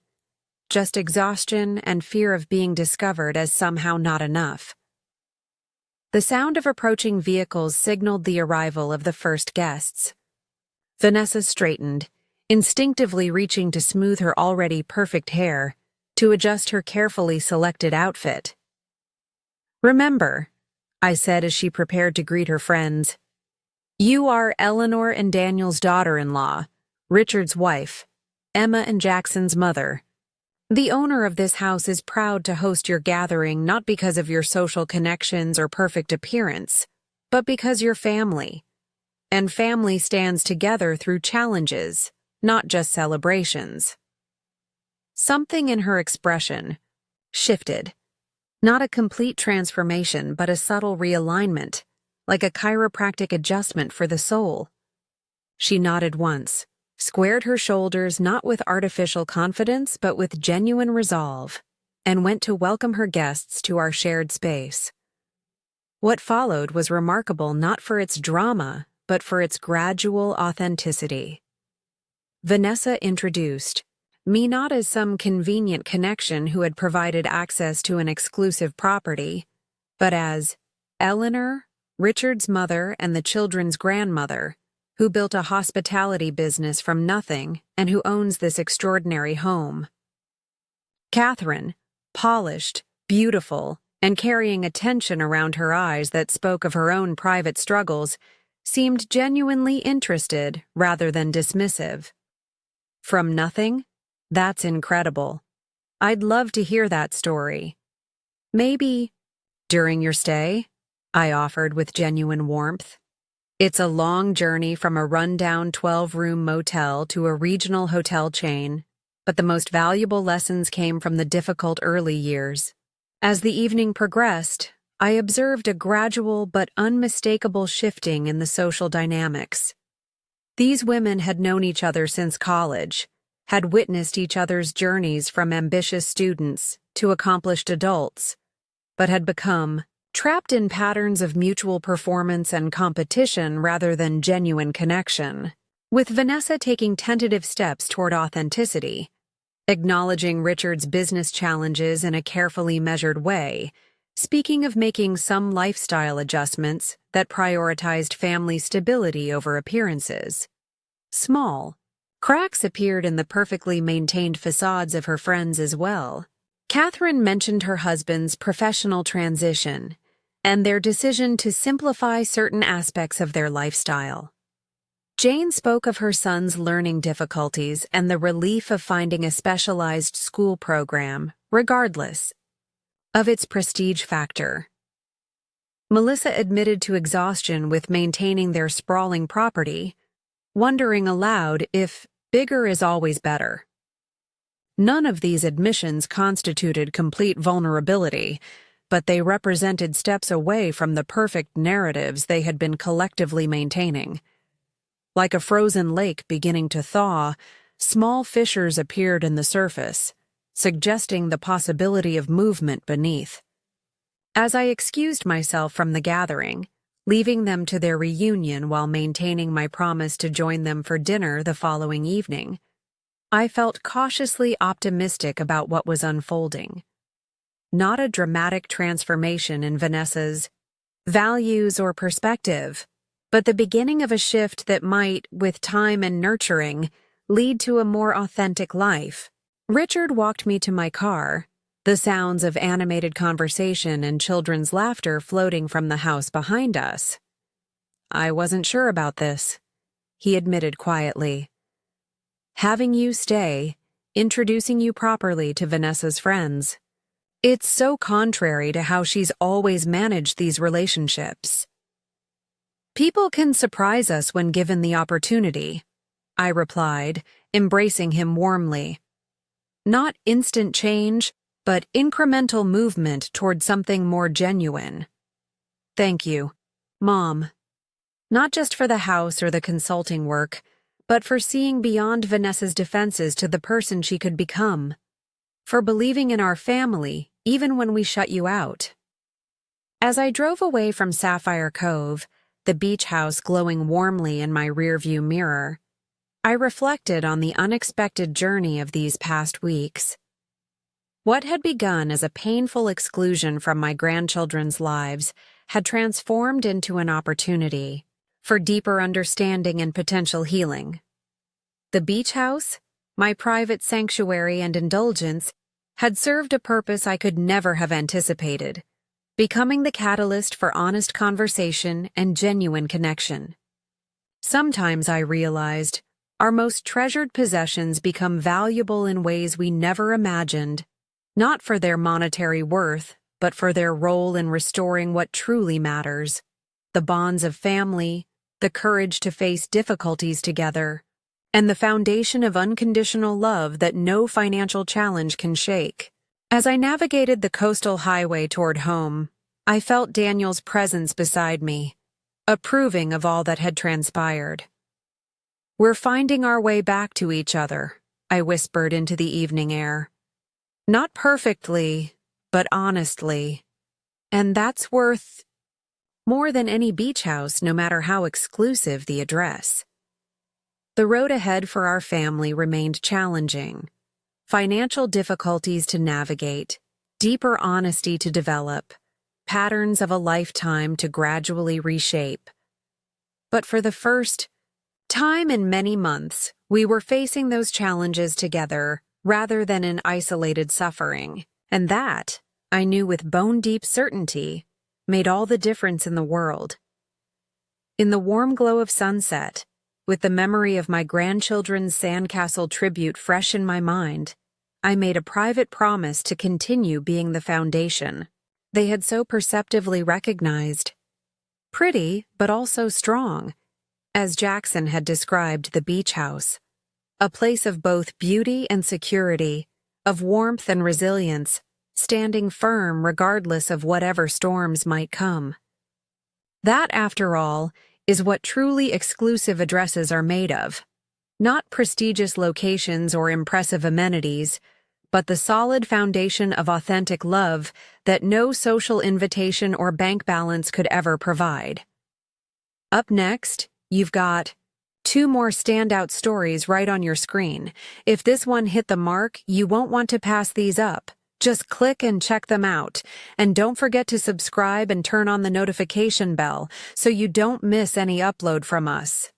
"Just exhaustion and fear of being discovered as somehow not enough." The sound of approaching vehicles signaled the arrival of the first guests. Vanessa straightened, instinctively reaching to smooth her already perfect hair, to adjust her carefully selected outfit. "Remember," I said as she prepared to greet her friends, "you are Eleanor and Daniel's daughter-in-law, Richard's wife, Emma and Jackson's mother. The owner of this house is proud to host your gathering not because of your social connections or perfect appearance, but because you're family. And family stands together through challenges, not just celebrations." Something in her expression shifted. Not a complete transformation, but a subtle realignment, like a chiropractic adjustment for the soul. She nodded once, squared her shoulders not with artificial confidence but with genuine resolve, and went to welcome her guests to our shared space. What followed was remarkable not for its drama, but for its gradual authenticity. Vanessa introduced me not as some convenient connection who had provided access to an exclusive property, but as Eleanor, Richard's mother and the children's grandmother, who built a hospitality business from nothing and who owns this extraordinary home. Catherine, polished, beautiful, and carrying a tension around her eyes that spoke of her own private struggles, seemed genuinely interested rather than dismissive. From nothing? That's incredible. I'd love to hear that story. Maybe during your stay? I offered with genuine warmth. It's a long journey from a rundown 12-room motel to a regional hotel chain, but the most valuable lessons came from the difficult early years. As the evening progressed, I observed a gradual but unmistakable shifting in the social dynamics. These women had known each other since college, had witnessed each other's journeys from ambitious students to accomplished adults, but had become trapped in patterns of mutual performance and competition rather than genuine connection, with Vanessa taking tentative steps toward authenticity, acknowledging Richard's business challenges in a carefully measured way, speaking of making some lifestyle adjustments that prioritized family stability over appearances. Small cracks appeared in the perfectly maintained facades of her friends as well. Catherine mentioned her husband's professional transition and their decision to simplify certain aspects of their lifestyle. Jane spoke of her son's learning difficulties and the relief of finding a specialized school program, regardless of its prestige factor. Melissa admitted to exhaustion with maintaining their sprawling property, wondering aloud if bigger is always better. None of these admissions constituted complete vulnerability, but they represented steps away from the perfect narratives they had been collectively maintaining. Like a frozen lake beginning to thaw, small fissures appeared in the surface, suggesting the possibility of movement beneath. As I excused myself from the gathering, leaving them to their reunion while maintaining my promise to join them for dinner the following evening, I felt cautiously optimistic about what was unfolding. Not a dramatic transformation in Vanessa's values or perspective, but the beginning of a shift that might, with time and nurturing, lead to a more authentic life. Richard walked me to my car, the sounds of animated conversation and children's laughter floating from the house behind us. I wasn't sure about this, he admitted quietly. Having you stay, introducing you properly to Vanessa's friends. It's so contrary to how she's always managed these relationships. People can surprise us when given the opportunity, I replied, embracing him warmly. Not instant change, but incremental movement toward something more genuine. Thank you, Mom. Not just for the house or the consulting work, but for seeing beyond Vanessa's defenses to the person she could become. For believing in our family, even when we shut you out. As I drove away from Sapphire Cove, the beach house glowing warmly in my rearview mirror, I reflected on the unexpected journey of these past weeks. What had begun as a painful exclusion from my grandchildren's lives had transformed into an opportunity for deeper understanding and potential healing. The beach house, my private sanctuary and indulgence, had served a purpose I could never have anticipated, becoming the catalyst for honest conversation and genuine connection. Sometimes I realized our most treasured possessions become valuable in ways we never imagined, not for their monetary worth, but for their role in restoring what truly matters: the bonds of family, the courage to face difficulties together, and the foundation of unconditional love that no financial challenge can shake. As I navigated the coastal highway toward home, I felt Daniel's presence beside me, approving of all that had transpired. "We're finding our way back to each other," I whispered into the evening air. "Not perfectly, but honestly. And that's worth more than any beach house, no matter how exclusive the address." The road ahead for our family remained challenging. Financial difficulties to navigate, deeper honesty to develop, patterns of a lifetime to gradually reshape. But for the first time in many months, we were facing those challenges together, rather than in isolated suffering. And that, I knew with bone-deep certainty, made all the difference in the world. In the warm glow of sunset, with the memory of my grandchildren's sandcastle tribute fresh in my mind, I made a private promise to continue being the foundation they had so perceptively recognized. Pretty, but also strong, as Jackson had described the beach house. A place of both beauty and security, of warmth and resilience, standing firm regardless of whatever storms might come. That, after all, is what truly exclusive addresses are made of. Not prestigious locations or impressive amenities, but the solid foundation of authentic love that no social invitation or bank balance could ever provide. Up next, you've got 2 more standout stories right on your screen. If this one hit the mark, you won't want to pass these up. Just click and check them out. And don't forget to subscribe and turn on the notification bell so you don't miss any upload from us.